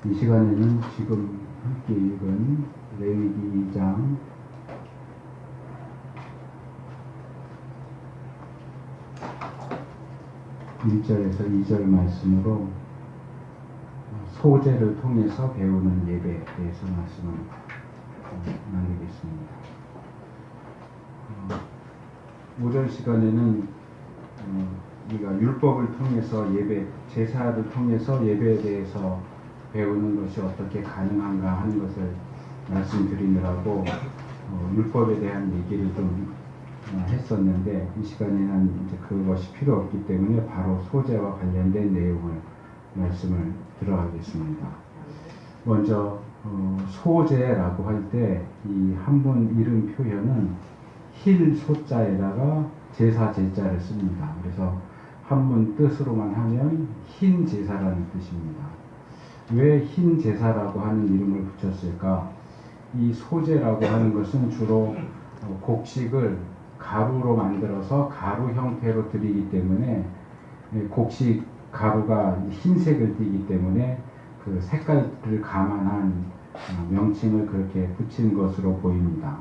이 시간에는 지금 함께 읽은 레위기 2장 1절에서 2절 말씀으로 소제를 통해서 배우는 예배에 대해서 말씀을 나누겠습니다. 오전 시간에는 우리가 율법을 통해서 예배, 제사를 통해서 예배에 대해서 배우는 것이 어떻게 가능한가 하는 것을 말씀드리느라고 율법에 대한 얘기를 좀 했었는데, 이 시간에는 이제 그것이 필요 없기 때문에 바로 소제와 관련된 내용을 말씀을 들어가겠습니다. 먼저 소제라고 할 때 이 한문 이름 표현은 힐 소자에다가 제사 제자를 씁니다. 그래서 한문 뜻으로만 하면 흰 제사라는 뜻입니다. 왜 흰 제사라고 하는 이름을 붙였을까? 이 소제라고 하는 것은 주로 곡식을 가루로 만들어서 가루 형태로 드리기 때문에, 곡식 가루가 흰색을 띠기 때문에 그 색깔을 감안한 명칭을 그렇게 붙인 것으로 보입니다.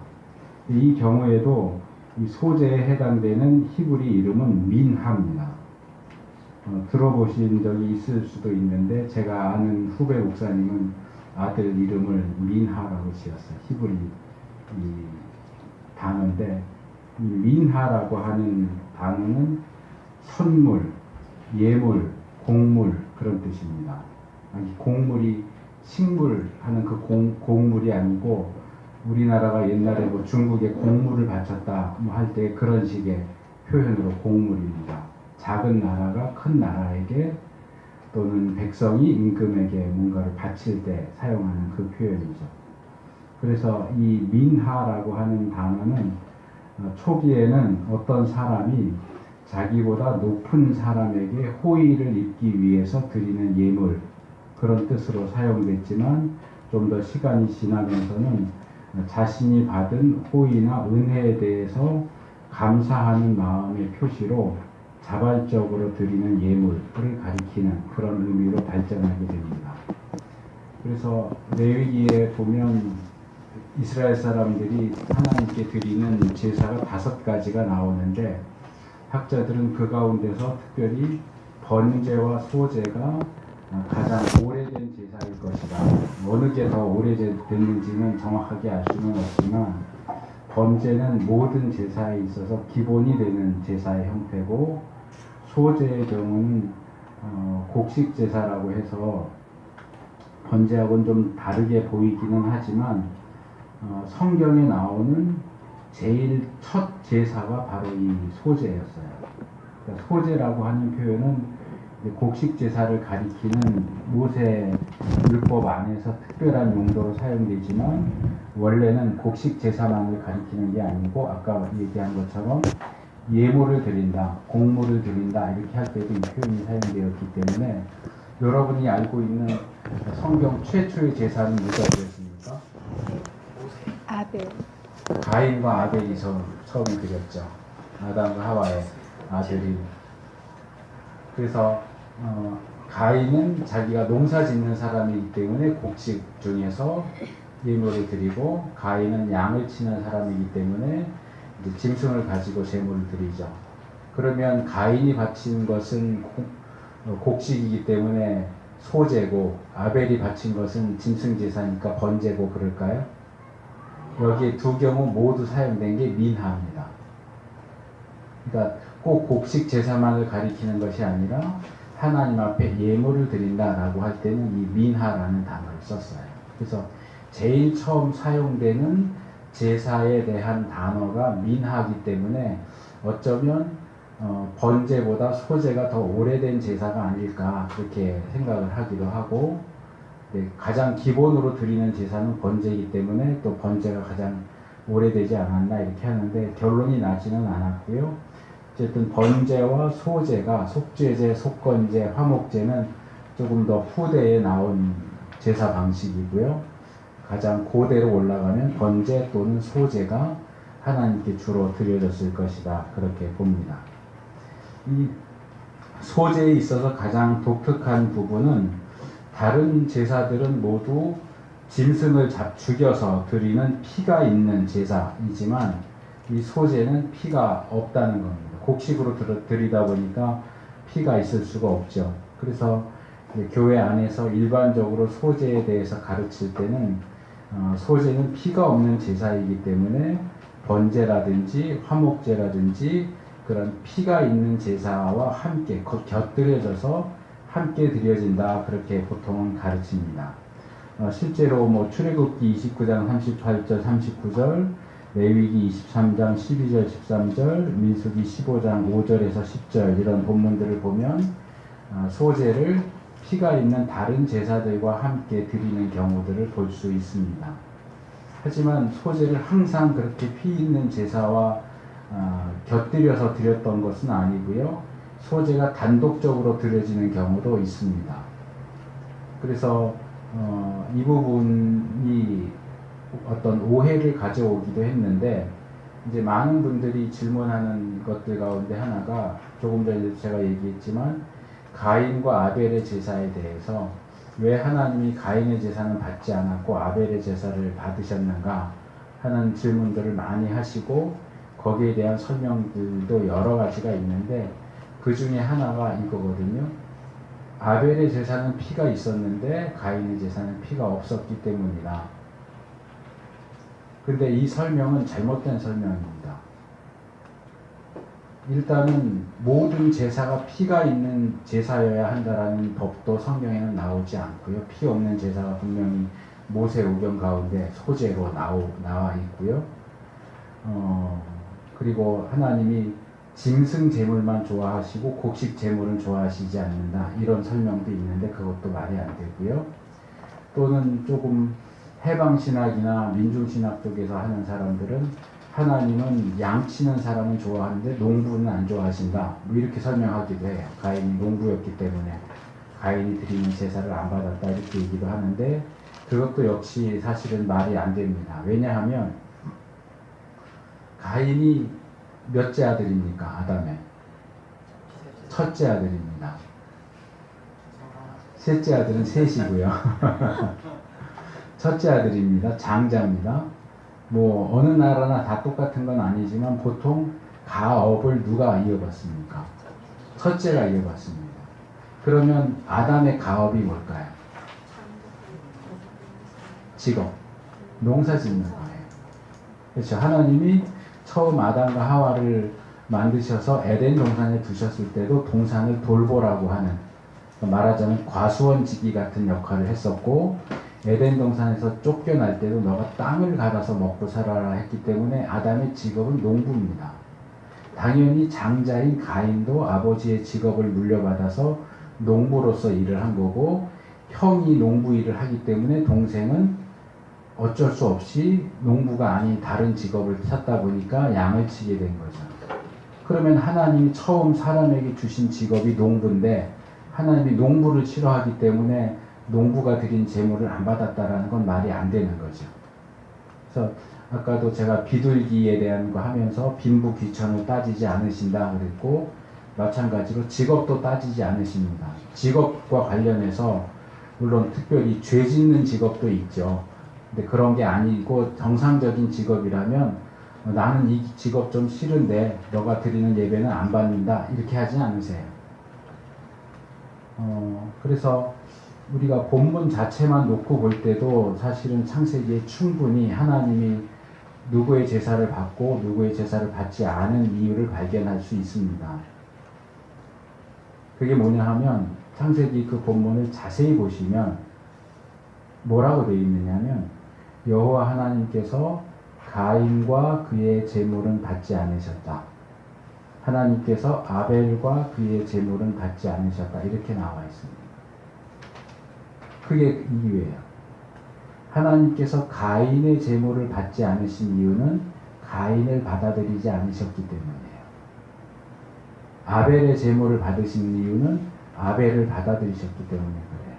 이 경우에도 이 소제에 해당되는 히브리 이름은 민하입니다. 들어보신 적이 있을 수도 있는데, 제가 아는 후배 목사님은 아들 이름을 민하라고 지었어요. 히브리 이 단어인데, 이 민하라고 하는 단어는 선물, 예물, 곡물 그런 뜻입니다. 곡물이 식물 하는 그 곡물이 아니고, 우리나라가 옛날에 뭐 중국에 곡물을 바쳤다 할 때 그런 식의 표현으로 곡물입니다. 작은 나라가 큰 나라에게 또는 백성이 임금에게 뭔가를 바칠 때 사용하는 그 표현이죠. 그래서 이 민하라고 하는 단어는 초기에는 어떤 사람이 자기보다 높은 사람에게 호의를 입기 위해서 드리는 예물, 그런 뜻으로 사용됐지만, 좀 더 시간이 지나면서는 자신이 받은 호의나 은혜에 대해서 감사하는 마음의 표시로 자발적으로 드리는 예물을 가리키는 그런 의미로 발전하게 됩니다. 그래서 레위기에 보면 이스라엘 사람들이 하나님께 드리는 제사가 5가지가 나오는데, 학자들은 그 가운데서 특별히 번제와 소제가 가장 오래된 제사일 것이다. 어느 게 더 오래됐는지는 정확하게 알 수는 없지만, 번제는 모든 제사에 있어서 기본이 되는 제사의 형태고, 소제의 경우는 곡식 제사라고 해서 번제하고는 좀 다르게 보이기는 하지만, 성경에 나오는 제일 첫 제사가 바로 이 소제였어요. 그러니까 소제라고 하는 표현은 곡식 제사를 가리키는 모세 율법 안에서 특별한 용도로 사용되지만, 원래는 곡식 제사만을 가리키는 게 아니고, 아까 얘기한 것처럼 예물을 드린다, 곡물을 드린다 이렇게 할 때도 이 표현이 사용되었기 때문에, 여러분이 알고 있는 성경 최초의 제사는 누가 드렸습니까? 아벨. 가인과 아벨이 처음 드렸죠. 아담과 하와의 아들이. 그래서 가인은 자기가 농사 짓는 사람이기 때문에 곡식 중에서 예물을 드리고, 가인은 양을 치는 사람이기 때문에 이제 짐승을 가지고 제물을 드리죠. 그러면 가인이 바친 것은 곡식이기 때문에 소제고, 아벨이 바친 것은 짐승 제사니까 번제고 그럴까요? 여기 두 경우 모두 사용된 게 민하입니다. 그러니까 꼭 곡식 제사만을 가리키는 것이 아니라 하나님 앞에 예물을 드린다라고 할 때는 이 민하라는 단어를 썼어요. 그래서 제일 처음 사용되는 제사에 대한 단어가 민하이기 때문에 어쩌면 번제보다 소제가 더 오래된 제사가 아닐까 그렇게 생각을 하기도 하고, 가장 기본으로 드리는 제사는 번제이기 때문에 또 번제가 가장 오래되지 않았나 이렇게 하는데, 결론이 나지는 않았고요. 어쨌든 번제와 소제가 속죄제, 속건제, 화목제는 조금 더 후대에 나온 제사 방식이고요. 가장 고대로 올라가면 번제 또는 소제가 하나님께 주로 드려졌을 것이다 그렇게 봅니다. 이 소제에 있어서 가장 독특한 부분은 다른 제사들은 모두 짐승을 죽여서 드리는 피가 있는 제사이지만 이 소제는 피가 없다는 겁니다. 곡식으로 드리다 보니까 피가 있을 수가 없죠. 그래서 교회 안에서 일반적으로 소제에 대해서 가르칠 때는 소제는 피가 없는 제사이기 때문에 번제라든지 화목제라든지 그런 피가 있는 제사와 함께 곁들여져서 함께 드려진다, 그렇게 보통은 가르칩니다. 실제로 뭐 출애굽기 29장 38절 39절, 레위기 23장 12절 13절, 민수기 15장 5절에서 10절 이런 본문들을 보면 소제를 피가 있는 다른 제사들과 함께 드리는 경우들을 볼 수 있습니다. 하지만 소제를 항상 그렇게 피 있는 제사와 곁들여서 드렸던 것은 아니고요. 소제가 단독적으로 드려지는 경우도 있습니다. 그래서 이 부분이 어떤 오해를 가져오기도 했는데, 이제 많은 분들이 질문하는 것들 가운데 하나가 조금 전에 제가 얘기했지만 가인과 아벨의 제사에 대해서 왜 하나님이 가인의 제사는 받지 않았고 아벨의 제사를 받으셨는가 하는 질문들을 많이 하시고, 거기에 대한 설명들도 여러 가지가 있는데 그 중에 하나가 이거거든요. 아벨의 제사는 피가 있었는데 가인의 제사는 피가 없었기 때문이다. 근데 이 설명은 잘못된 설명입니다. 일단은 모든 제사가 피가 있는 제사여야 한다라는 법도 성경에는 나오지 않고요. 피 없는 제사가 분명히 모세오경 가운데 소제로 나와 있고요. 그리고 하나님이 짐승 제물만 좋아하시고 곡식 제물은 좋아하시지 않는다, 이런 설명도 있는데 그것도 말이 안 되고요. 또는 조금 해방신학이나 민중신학 쪽에서 하는 사람들은 하나님은 양치는 사람은 좋아하는데 농부는 안 좋아하신다, 뭐 이렇게 설명하기도 해요. 가인이 농부였기 때문에 가인이 드리는 제사를 안 받았다, 이렇게 얘기도 하는데 그것도 역시 사실은 말이 안 됩니다. 왜냐하면 가인이 몇째 아들입니까? 아담의 첫째 아들입니다. 셋째 아들은 셋이고요. 첫째 아들입니다. 장자입니다. 뭐 어느 나라나 다 똑같은 건 아니지만 보통 가업을 누가 이어받습니까? 첫째가 이어받습니다. 그러면 아담의 가업이 뭘까요? 직업, 농사 짓는 거예요. 그렇죠. 하나님이 처음 아담과 하와를 만드셔서 에덴 동산에 두셨을 때도 동산을 돌보라고 하는, 말하자면 과수원지기 같은 역할을 했었고, 에덴 동산에서 쫓겨날 때도 너가 땅을 갈아서 먹고 살아라 했기 때문에 아담의 직업은 농부입니다. 당연히 장자인 가인도 아버지의 직업을 물려받아서 농부로서 일을 한 거고, 형이 농부 일을 하기 때문에 동생은 어쩔 수 없이 농부가 아닌 다른 직업을 찾다 보니까 양을 치게 된 거죠. 그러면 하나님이 처음 사람에게 주신 직업이 농부인데 하나님이 농부를 싫어하기 때문에 농부가 드린 재물을 안 받았다라는 건 말이 안 되는 거죠. 그래서 아까도 제가 비둘기에 대한 거 하면서 빈부 귀천을 따지지 않으신다 그랬고, 마찬가지로 직업도 따지지 않으십니다. 직업과 관련해서 물론 특별히 죄 짓는 직업도 있죠. 근데 그런 게 아니고 정상적인 직업이라면 나는 이 직업 좀 싫은데 너가 드리는 예배는 안 받는다, 이렇게 하지 않으세요. 그래서 우리가 본문 자체만 놓고 볼 때도 사실은 창세기에 충분히 하나님이 누구의 제사를 받고 누구의 제사를 받지 않은 이유를 발견할 수 있습니다. 그게 뭐냐 하면 창세기 그 본문을 자세히 보시면 뭐라고 되어 있느냐면, 여호와 하나님께서 가인과 그의 제물은 받지 않으셨다, 하나님께서 아벨과 그의 제물은 받지 않으셨다, 이렇게 나와 있습니다. 그게 이유예요. 하나님께서 가인의 제물을 받지 않으신 이유는 가인을 받아들이지 않으셨기 때문이에요. 아벨의 제물을 받으신 이유는 아벨을 받아들이셨기 때문에 그래요.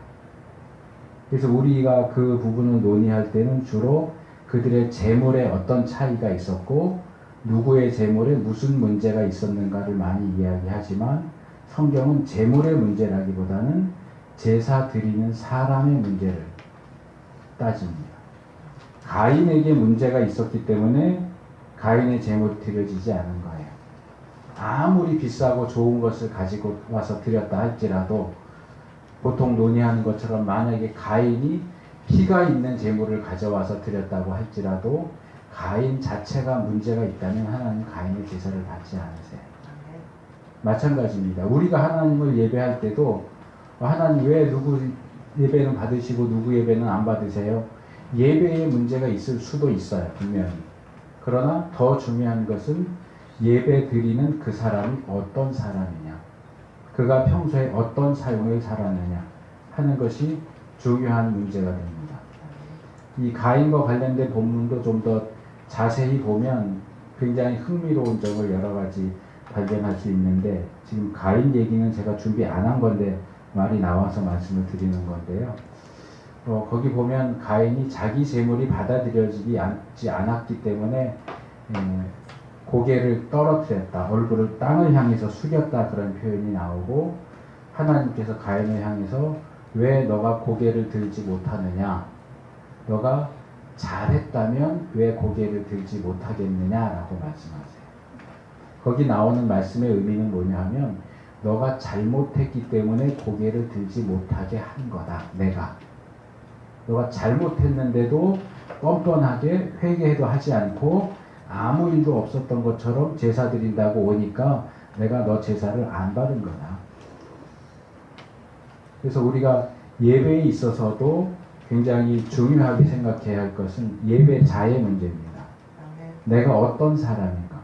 그래서 우리가 그 부분을 논의할 때는 주로 그들의 제물에 어떤 차이가 있었고 누구의 제물에 무슨 문제가 있었는가를 많이 이야기하지만, 성경은 제물의 문제라기보다는 제사 드리는 사람의 문제를 따집니다. 가인에게 문제가 있었기 때문에 가인의 제물이 드려지지 않은 거예요. 아무리 비싸고 좋은 것을 가지고 와서 드렸다 할지라도 보통 논의하는 것처럼 만약에 가인이 피가 있는 제물을 가져와서 드렸다고 할지라도 가인 자체가 문제가 있다면 하나님 가인의 제사를 받지 않으세요. 마찬가지입니다. 우리가 하나님을 예배할 때도 하나님 왜 누구 예배는 받으시고 누구 예배는 안 받으세요? 예배에 문제가 있을 수도 있어요. 분명히. 그러나 더 중요한 것은 예배 드리는 그 사람이 어떤 사람이냐, 그가 평소에 어떤 삶을 살았느냐 하는 것이 중요한 문제가 됩니다. 이 가인과 관련된 본문도 좀 더 자세히 보면 굉장히 흥미로운 점을 여러 가지 발견할 수 있는데, 지금 가인 얘기는 제가 준비 안 한 건데 말이 나와서 말씀을 드리는 건데요. 거기 보면 가인이 자기 재물이 받아들여지지 않았기 때문에 고개를 떨어뜨렸다, 얼굴을 땅을 향해서 숙였다, 그런 표현이 나오고, 하나님께서 가인을 향해서 왜 너가 고개를 들지 못하느냐, 너가 잘했다면 왜 고개를 들지 못하겠느냐라고 말씀하세요. 거기 나오는 말씀의 의미는 뭐냐 하면, 너가 잘못했기 때문에 고개를 들지 못하게 한 거다. 너가 잘못했는데도 뻔뻔하게 회개도 하지 않고 아무 일도 없었던 것처럼 제사 드린다고 오니까 내가 너 제사를 안 받은 거다. 그래서 우리가 예배에 있어서도 굉장히 중요하게 생각해야 할 것은 예배자의 문제입니다. 내가 어떤 사람인가.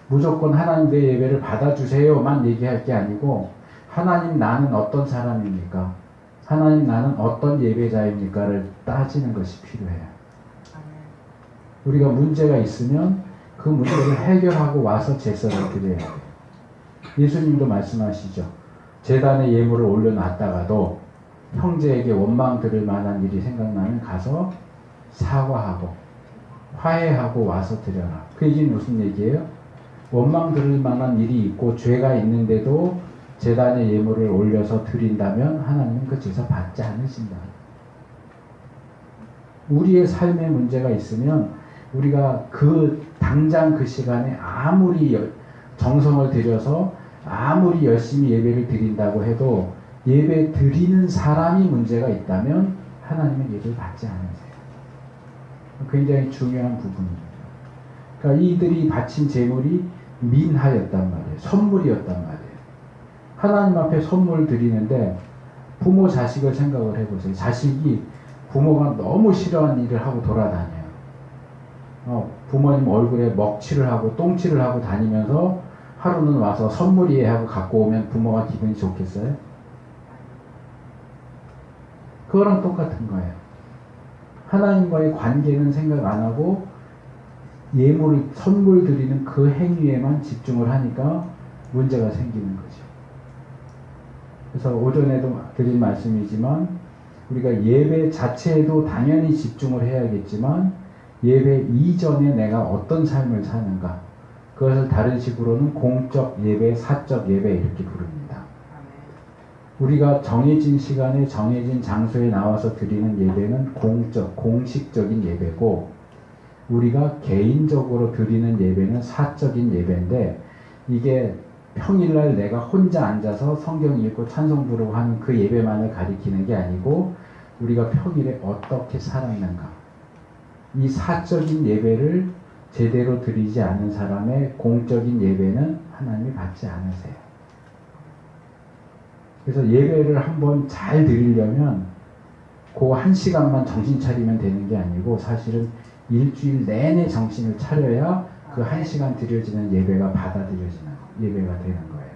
무조건 하나님 내 예배를 받아주세요만 얘기할 게 아니고, 하나님 나는 어떤 사람입니까? 하나님 나는 어떤 예배자입니까를 따지는 것이 필요해요. 우리가 문제가 있으면 그 문제를 해결하고 와서 제사를 드려야 돼요. 예수님도 말씀하시죠. 제단에 예물을 올려놨다가도 형제에게 원망 들을 만한 일이 생각나면 가서 사과하고 화해하고 와서 드려라. 그 얘기는 무슨 얘기예요? 원망 들을 만한 일이 있고 죄가 있는데도 제단에 예물을 올려서 드린다면 하나님은 그 제사 받지 않으신다. 우리의 삶에 문제가 있으면 우리가 당장 그 시간에 아무리 정성을 들여서 아무리 열심히 예배를 드린다고 해도 예배 드리는 사람이 문제가 있다면 하나님은 예배를 받지 않으세요. 굉장히 중요한 부분입니다. 그러니까 이들이 바친 제물이 민하였단 말이에요. 선물이었단 말이에요. 하나님 앞에 선물 드리는데 부모 자식을 생각을 해보세요. 자식이 부모가 너무 싫어하는 일을 하고 돌아다녀요. 부모님 얼굴에 먹칠을 하고 똥칠을 하고 다니면서 하루는 와서 선물이에 하고 갖고 오면 부모가 기분이 좋겠어요? 그거랑 똑같은 거예요. 하나님과의 관계는 생각 안 하고 선물 드리는 그 행위에만 집중을 하니까 문제가 생기는 거죠. 그래서 오전에도 드린 말씀이지만 우리가 예배 자체에도 당연히 집중을 해야겠지만 예배 이전에 내가 어떤 삶을 사는가, 그것을 다른 식으로는 공적 예배, 사적 예배 이렇게 부릅니다. 우리가 정해진 시간에 정해진 장소에 나와서 드리는 예배는 공식적인 예배고, 우리가 개인적으로 드리는 예배는 사적인 예배인데, 이게 평일날 내가 혼자 앉아서 성경 읽고 찬송 부르고 하는 그 예배만을 가리키는 게 아니고, 우리가 평일에 어떻게 살았는가, 이 사적인 예배를 제대로 드리지 않은 사람의 공적인 예배는 하나님이 받지 않으세요. 그래서 예배를 한번 잘 드리려면 그 한 시간만 정신 차리면 되는 게 아니고, 사실은 일주일 내내 정신을 차려야 그 한 시간 드려지는 예배가 받아들여지는 예배가 되는 거예요.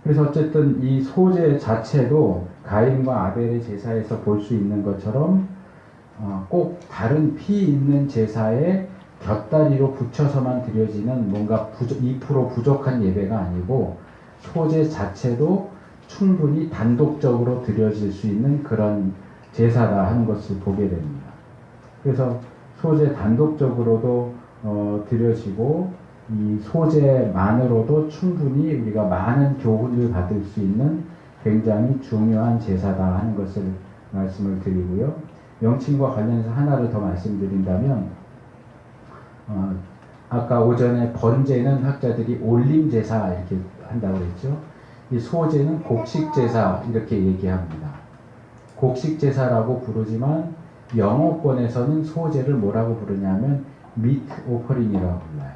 그래서 어쨌든 이 소제 자체도 가인과 아벨의 제사에서 볼 수 있는 것처럼 꼭 다른 피 있는 제사에 곁다리로 붙여서만 드려지는 뭔가 2% 부족한 예배가 아니고, 소제 자체도 충분히 단독적으로 드려질 수 있는 그런 제사다 하는 것을 보게 됩니다. 그래서 소제 단독적으로도 드려지고, 이 소제만으로도 충분히 우리가 많은 교훈을 받을 수 있는 굉장히 중요한 제사다 하는 것을 말씀을 드리고요. 명칭과 관련해서 하나를 더 말씀드린다면 아까 오전에 번제는 학자들이 올림제사 이렇게 한다고 그랬죠. 이 소제는 곡식제사 이렇게 얘기합니다. 곡식제사라고 부르지만 영어권에서는 소제를 뭐라고 부르냐면 미트 오퍼링이라고 불러요.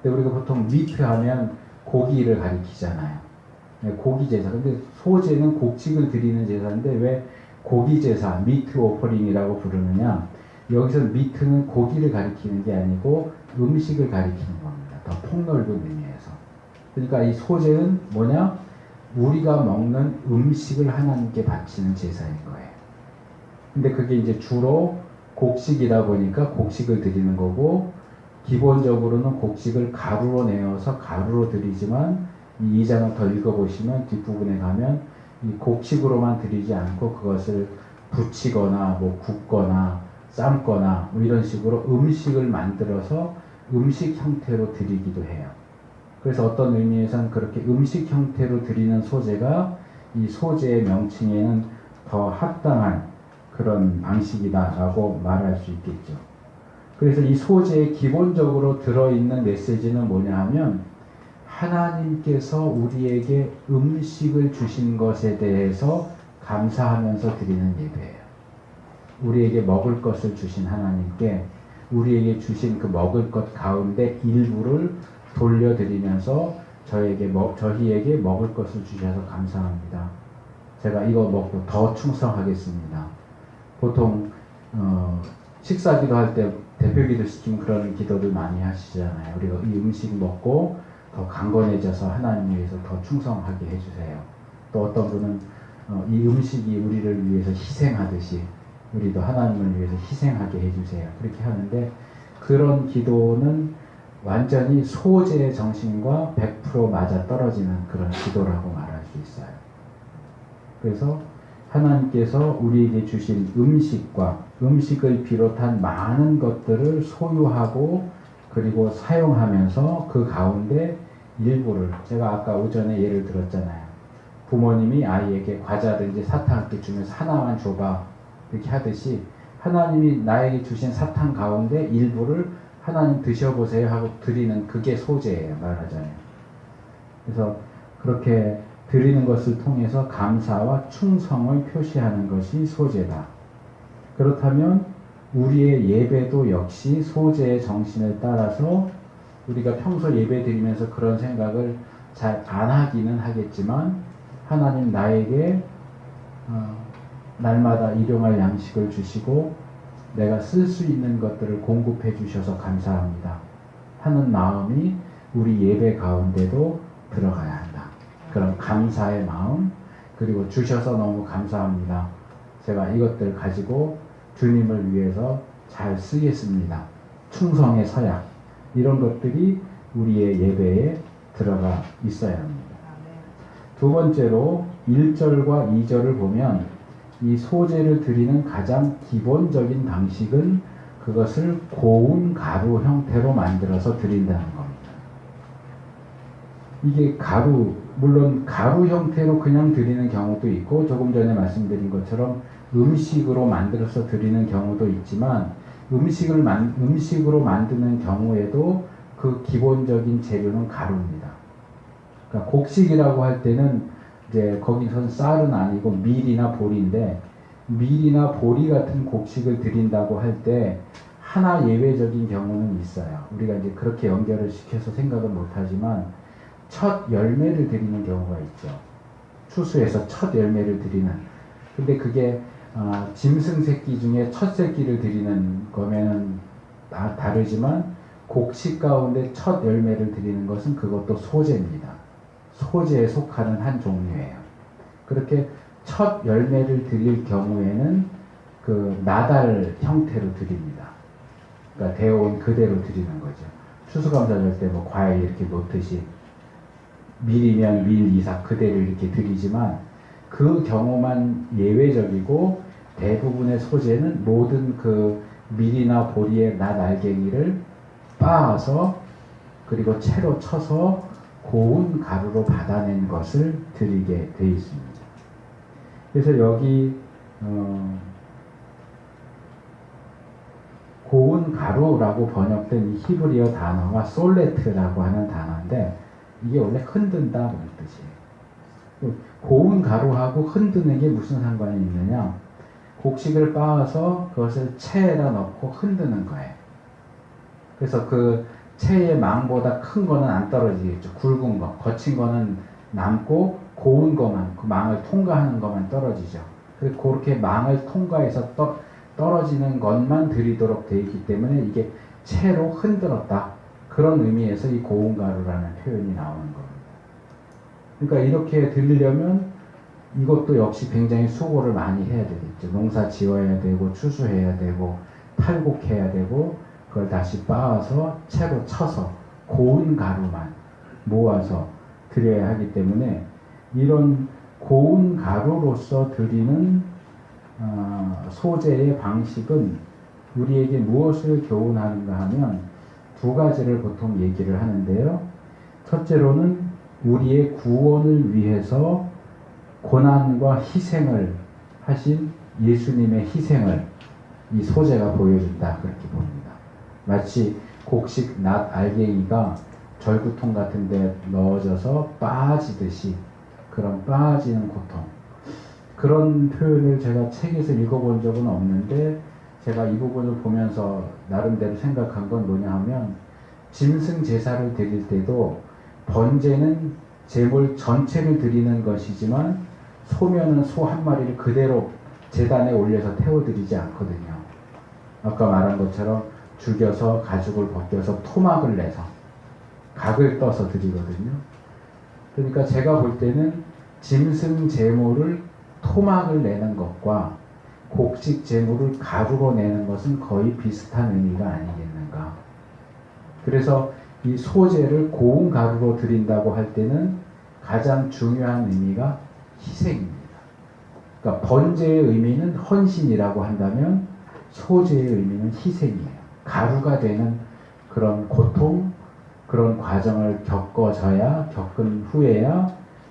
근데 우리가 보통 미트 하면 고기를 가리키잖아요. 고기 제사. 근데 소제는 곡식을 드리는 제사인데 왜 고기 제사, 미트 오퍼링이라고 부르느냐? 여기서 미트는 고기를 가리키는 게 아니고 음식을 가리키는 겁니다. 더 폭넓은 의미에서. 그러니까 이 소제는 뭐냐? 우리가 먹는 음식을 하나님께 바치는 제사인 거예요. 근데 그게 이제 주로 곡식이다 보니까 곡식을 드리는 거고, 기본적으로는 곡식을 가루로 내어서 가루로 드리지만, 이 2장을 더 읽어보시면 뒷부분에 가면 이 곡식으로만 드리지 않고 그것을 부치거나 뭐 굽거나 삶거나 뭐 이런 식으로 음식을 만들어서 음식 형태로 드리기도 해요. 그래서 어떤 의미에서는 그렇게 음식 형태로 드리는 소제가 이 소제의 명칭에는 더 합당한 그런 방식이다라고 말할 수 있겠죠. 그래서 이 소제에 기본적으로 들어있는 메시지는 뭐냐 하면 하나님께서 우리에게 음식을 주신 것에 대해서 감사하면서 드리는 예배예요. 우리에게 먹을 것을 주신 하나님께 우리에게 주신 그 먹을 것 가운데 일부를 돌려드리면서 저희에게 먹을 것을 주셔서 감사합니다. 제가 이거 먹고 더 충성하겠습니다. 보통 식사기도 할 때 대표기도 시키면 그런 기도들 많이 하시잖아요. 우리가 이 음식 먹고 더 강건해져서 하나님 위해서 더 충성하게 해주세요. 또 어떤 분은 이 음식이 우리를 위해서 희생하듯이 우리도 하나님을 위해서 희생하게 해주세요. 그렇게 하는데 그런 기도는 완전히 소제의 정신과 100% 맞아 떨어지는 그런 기도라고 말할 수 있어요. 그래서 하나님께서 우리에게 주신 음식을 비롯한 많은 것들을 소유하고 그리고 사용하면서 그 가운데 일부를, 제가 아까 오전에 예를 들었잖아요. 부모님이 아이에게 과자든지 사탕 이렇게 주면서 하나만 줘봐 이렇게 하듯이 하나님이 나에게 주신 사탕 가운데 일부를 하나님 드셔보세요 하고 드리는 그게 소제예요. 말하자면. 그래서 그렇게 드리는 것을 통해서 감사와 충성을 표시하는 것이 소제다. 그렇다면 우리의 예배도 역시 소제의 정신을 따라서 우리가 평소 예배 드리면서 그런 생각을 잘 안 하기는 하겠지만 하나님 나에게 날마다 일용할 양식을 주시고 내가 쓸 수 있는 것들을 공급해 주셔서 감사합니다 하는 마음이 우리 예배 가운데도 들어가야 한다. 그런 감사의 마음, 그리고 주셔서 너무 감사합니다. 제가 이것들 가지고 주님을 위해서 잘 쓰겠습니다. 충성의 서약, 이런 것들이 우리의 예배에 들어가 있어야 합니다. 두 번째로 1절과 2절을 보면 이 소제를 드리는 가장 기본적인 방식은 그것을 고운 가루 형태로 만들어서 드린다는 겁니다. 이게 물론 가루 형태로 그냥 드리는 경우도 있고 조금 전에 말씀드린 것처럼 음식으로 만들어서 드리는 경우도 있지만 음식으로 만드는 경우에도 그 기본적인 재료는 가루입니다. 그러니까 곡식이라고 할 때는 이제 거기서는 쌀은 아니고 밀이나 보리인데 밀이나 보리 같은 곡식을 드린다고 할 때 하나 예외적인 경우는 있어요. 우리가 이제 그렇게 연결을 시켜서 생각은 못하지만 첫 열매를 드리는 경우가 있죠. 추수에서 첫 열매를 드리는. 근데 그게 짐승 새끼 중에 첫 새끼를 드리는 거면은 다르지만 곡식 가운데 첫 열매를 드리는 것은 그것도 소제입니다. 소제에 속하는 한 종류예요. 그렇게 첫 열매를 드릴 경우에는 그 나달 형태로 드립니다. 그러니까 데워온 그대로 드리는 거죠. 추수감사절 때 뭐 과일 이렇게 놓듯이 밀이면 밀 이삭 그대로 이렇게 드리지만 그 경우만 예외적이고 대부분의 소제는 모든 그 밀이나 보리의 나날갱이를 빻아서 그리고 채로 쳐서 고운 가루로 받아낸 것을 드리게 되어 있습니다. 그래서 여기 고운 가루라고 번역된 이 히브리어 단어가 솔레트라고 하는 단어인데 이게 원래 흔든다 그런 뜻이에요. 고운 가루하고 흔드는 게 무슨 상관이 있느냐? 곡식을 빻아서 그것을 체에다 넣고 흔드는 거예요. 그래서 그 체의 망보다 큰 거는 안 떨어지겠죠. 굵은 거, 거친 거는 남고 고운 거만, 그 망을 통과하는 것만 떨어지죠. 그래서 그렇게 망을 통과해서 떨어지는 것만 들이도록 되어 있기 때문에 이게 채로 흔들었다. 그런 의미에서 이 고운 가루라는 표현이 나오는 겁니다. 그러니까 이렇게 들리려면 이것도 역시 굉장히 수고를 많이 해야 되겠죠. 농사 지어야 되고 추수해야 되고 탈곡해야 되고 그걸 다시 빻아서 채로 쳐서 고운 가루만 모아서 드려야 하기 때문에 이런 고운 가루로서 드리는 소재의 방식은 우리에게 무엇을 교훈하는가 하면 두 가지를 보통 얘기를 하는데요. 첫째로는 우리의 구원을 위해서 고난과 희생을 하신 예수님의 희생을 이 소재가 보여준다 그렇게 봅니다. 마치 곡식 낫 알갱이가 절구통 같은 데 넣어져서 빠지듯이 그런 빠지는 고통, 그런 표현을 제가 책에서 읽어본 적은 없는데 제가 이 부분을 보면서 나름대로 생각한 건 뭐냐 하면 짐승 제사를 드릴 때도 번제는 제물 전체를 드리는 것이지만 소면은 소 한 마리를 그대로 제단에 올려서 태워드리지 않거든요. 아까 말한 것처럼 죽여서 가죽을 벗겨서 토막을 내서 각을 떠서 드리거든요. 그러니까 제가 볼 때는 짐승 제물을 토막을 내는 것과 곡식 제물을 가루로 내는 것은 거의 비슷한 의미가 아니겠는가. 그래서 이 소재를 고운 가루로 드린다고 할 때는 가장 중요한 의미가 희생입니다. 그러니까 번제의 의미는 헌신이라고 한다면 소재의 의미는 희생이에요. 가루가 되는 그런 고통, 그런 과정을 겪은 후에야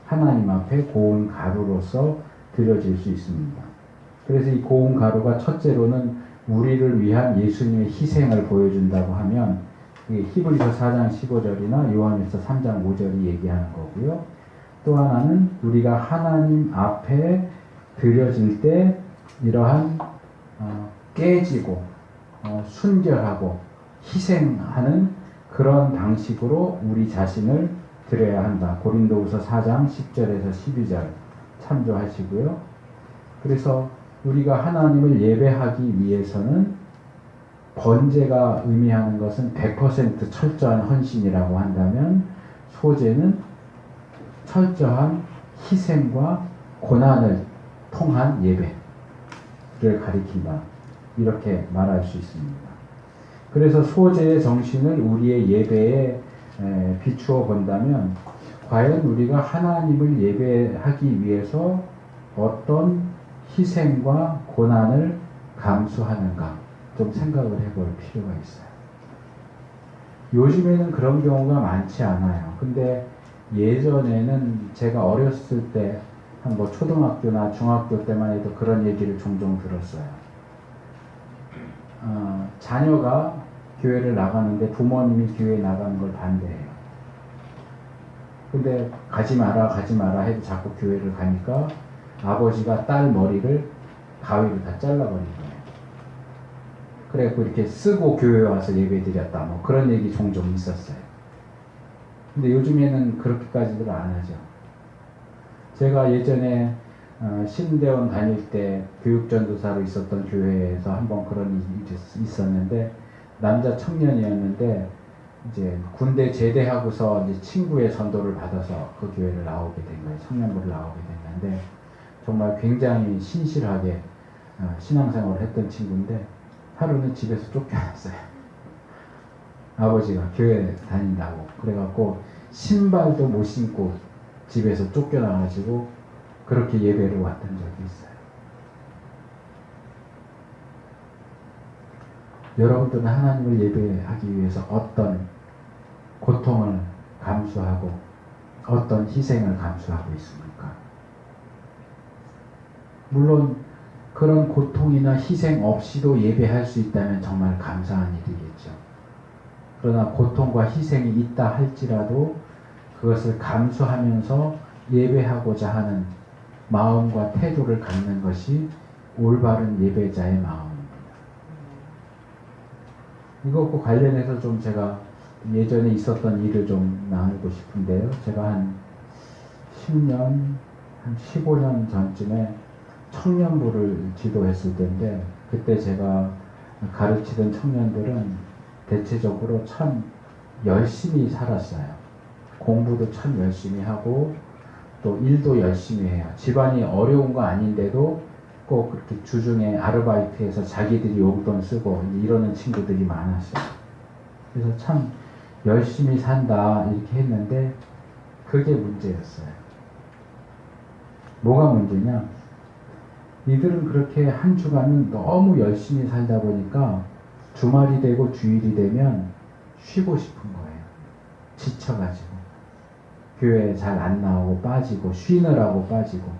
하나님 앞에 고운 가루로서 드려질 수 있습니다. 그래서 이 고운 가루가 첫째로는 우리를 위한 예수님의 희생을 보여준다고 하면 히브리서 4장 15절이나 요한일서 3장 5절이 얘기하는 거고요. 또 하나는 우리가 하나님 앞에 드려질 때 이러한 깨지고 순결하고 희생하는 그런 방식으로 우리 자신을 드려야 한다. 고린도후서 4장 10절에서 12절 참조하시고요. 그래서 우리가 하나님을 예배하기 위해서는 번제가 의미하는 것은 100% 철저한 헌신이라고 한다면 소제는 철저한 희생과 고난을 통한 예배를 가리킨다. 이렇게 말할 수 있습니다. 그래서 소제의 정신을 우리의 예배에 비추어 본다면 과연 우리가 하나님을 예배하기 위해서 어떤 희생과 고난을 감수하는가 좀 생각을 해볼 필요가 있어요. 요즘에는 그런 경우가 많지 않아요. 근데 예전에는 제가 어렸을 때 한 뭐 초등학교나 중학교 때만 해도 그런 얘기를 종종 들었어요. 자녀가 교회를 나가는데 부모님이 교회에 나가는 걸 반대해요. 근데 가지 마라 해도 자꾸 교회를 가니까 아버지가 딸 머리를 가위로 다 잘라버린 거예요. 그래갖고 이렇게 쓰고 교회에 와서 예배드렸다 뭐 그런 얘기 종종 있었어요. 근데 요즘에는 그렇게까지들 안 하죠. 제가 예전에 신대원 다닐 때 교육전도사로 있었던 교회에서 한번 그런 일이 있었는데 남자 청년이었는데 이제 군대 제대하고서 이제 친구의 전도를 받아서 그 교회를 나오게 된 거예요. 청년부를 나오게 됐는데 정말 굉장히 신실하게 신앙생활을 했던 친구인데 하루는 집에서 쫓겨났어요. 아버지가 교회 다닌다고 그래갖고 신발도 못 신고 집에서 쫓겨나가지고 그렇게 예배를 왔던 적이 있어요. 여러분들은 하나님을 예배하기 위해서 어떤 고통을 감수하고 어떤 희생을 감수하고 있습니까? 물론 그런 고통이나 희생 없이도 예배할 수 있다면 정말 감사한 일이겠죠. 그러나 고통과 희생이 있다 할지라도 그것을 감수하면서 예배하고자 하는 마음과 태도를 갖는 것이 올바른 예배자의 마음입니다. 이것과 관련해서 좀 제가 예전에 있었던 일을 좀 나누고 싶은데요. 제가 한 10년, 한 15년 전쯤에 청년부를 지도했을 때인데, 그때 제가 가르치던 청년들은 대체적으로 참 열심히 살았어요. 공부도 참 열심히 하고 또 일도 열심히 해요. 집안이 어려운 거 아닌데도 꼭 그렇게 주중에 아르바이트해서 자기들이 용돈 쓰고 이러는 친구들이 많았어요. 그래서 참 열심히 산다 이렇게 했는데 그게 문제였어요. 뭐가 문제냐? 이들은 그렇게 한 주간은 너무 열심히 살다 보니까 주말이 되고 주일이 되면 쉬고 싶은 거예요. 지쳐가지고. 교회 잘 안 나오고 빠지고 쉬느라고 빠지고.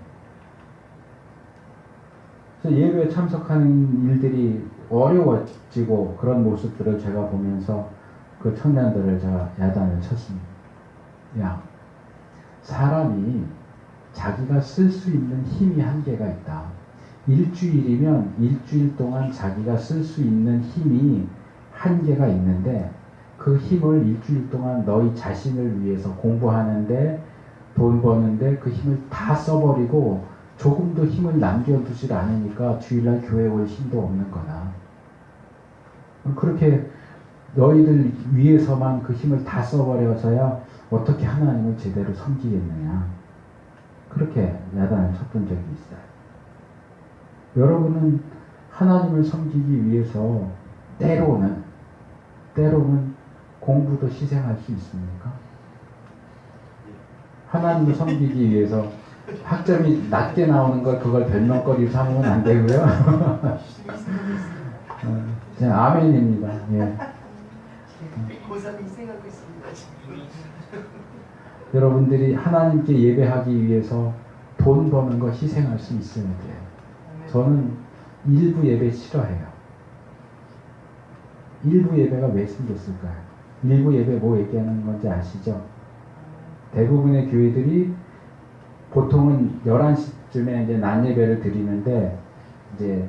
그래서 예배에 참석하는 일들이 어려워지고 그런 모습들을 제가 보면서 그 청년들을 제가 야단을 쳤습니다. 야, 사람이 자기가 쓸 수 있는 힘이 한계가 있다. 일주일이면 일주일 동안 자기가 쓸 수 있는 힘이 한계가 있는데 그 힘을 일주일 동안 너희 자신을 위해서 공부하는데 돈 버는데 그 힘을 다 써버리고 조금도 힘을 남겨두질 않으니까 주일날 교회 올 힘도 없는 거다. 그렇게 너희들 위해서만 그 힘을 다 써버려서야 어떻게 하나님을 제대로 섬기겠느냐. 그렇게 야단을 쳤던 적이 있어요. 여러분은 하나님을 섬기기 위해서 때로는 공부도 희생할 수 있습니까? 하나님을 섬기기 위해서 학점이 낮게 나오는 걸 그걸 별명거리 삼으면 안 되고요. 아멘입니다. 예. 고3 희생하고 있습니다. 여러분들이 하나님께 예배하기 위해서 돈 버는 거 희생할 수 있어야 돼요. 저는 일부 예배 싫어해요. 일부 예배가 왜 생겼을까요? 일부 예배 뭐 얘기하는 건지 아시죠? 대부분의 교회들이 보통은 11시쯤에 이제 낮 예배를 드리는데, 이제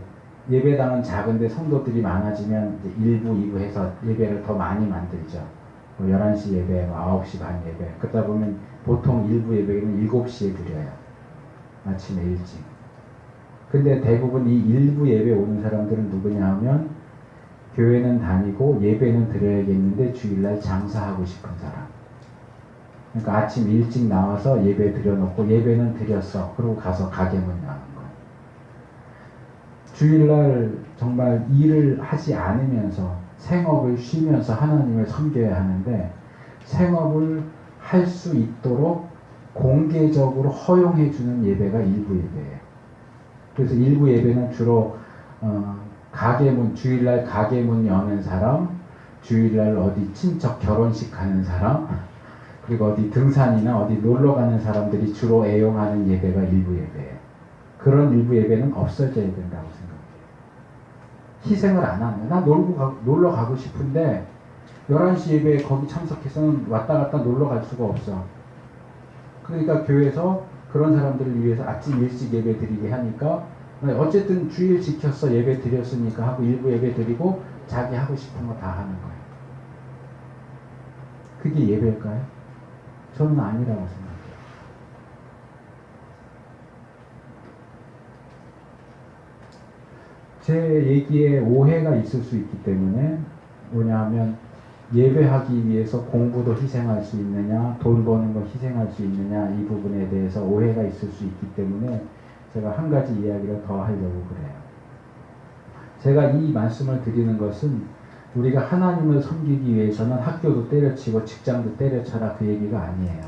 예배당은 작은데 성도들이 많아지면 이제 1부, 2부 해서 예배를 더 많이 만들죠. 뭐 11시 예배, 9시 반 예배. 그러다 보면 보통 일부 예배는 7시에 드려요. 아침에 일찍. 근데 대부분 이 일부 예배 오는 사람들은 누구냐 하면 교회는 다니고 예배는 드려야겠는데 주일날 장사하고 싶은 사람. 그러니까 아침 일찍 나와서 예배 드려놓고 예배는 드렸어. 그러고 가서 가게문 여는 거예요. 주일날 정말 일을 하지 않으면서 생업을 쉬면서 하나님을 섬겨야 하는데 생업을 할 수 있도록 공개적으로 허용해 주는 예배가 일부 예배예요. 그래서 일부 예배는 주로 가게문, 주일날 가게문 여는 사람, 주일날 어디 친척 결혼식 가는 사람, 그리고 어디 등산이나 어디 놀러 가는 사람들이 주로 애용하는 예배가 일부 예배예요. 그런 일부 예배는 없어져야 된다고 생각해요. 희생을 안 하는 거예요. 나 놀러 가고 싶은데 11시 예배에 거기 참석해서는 왔다 갔다 놀러 갈 수가 없어. 그러니까 교회에서 그런 사람들을 위해서 아침 일찍 예배 드리게 하니까 어쨌든 주일 지켰어 예배 드렸으니까 하고 일부 예배 드리고 자기 하고 싶은 거 다 하는 거예요. 그게 예배일까요? 저는 아니라고 생각해요. 제 얘기에 오해가 있을 수 있기 때문에 뭐냐 하면 예배하기 위해서 공부도 희생할 수 있느냐, 돈 버는 거 희생할 수 있느냐, 이 부분에 대해서 오해가 있을 수 있기 때문에 제가 한 가지 이야기를 더 하려고 그래요. 제가 이 말씀을 드리는 것은 우리가 하나님을 섬기기 위해서는 학교도 때려치고 직장도 때려쳐라 그 얘기가 아니에요.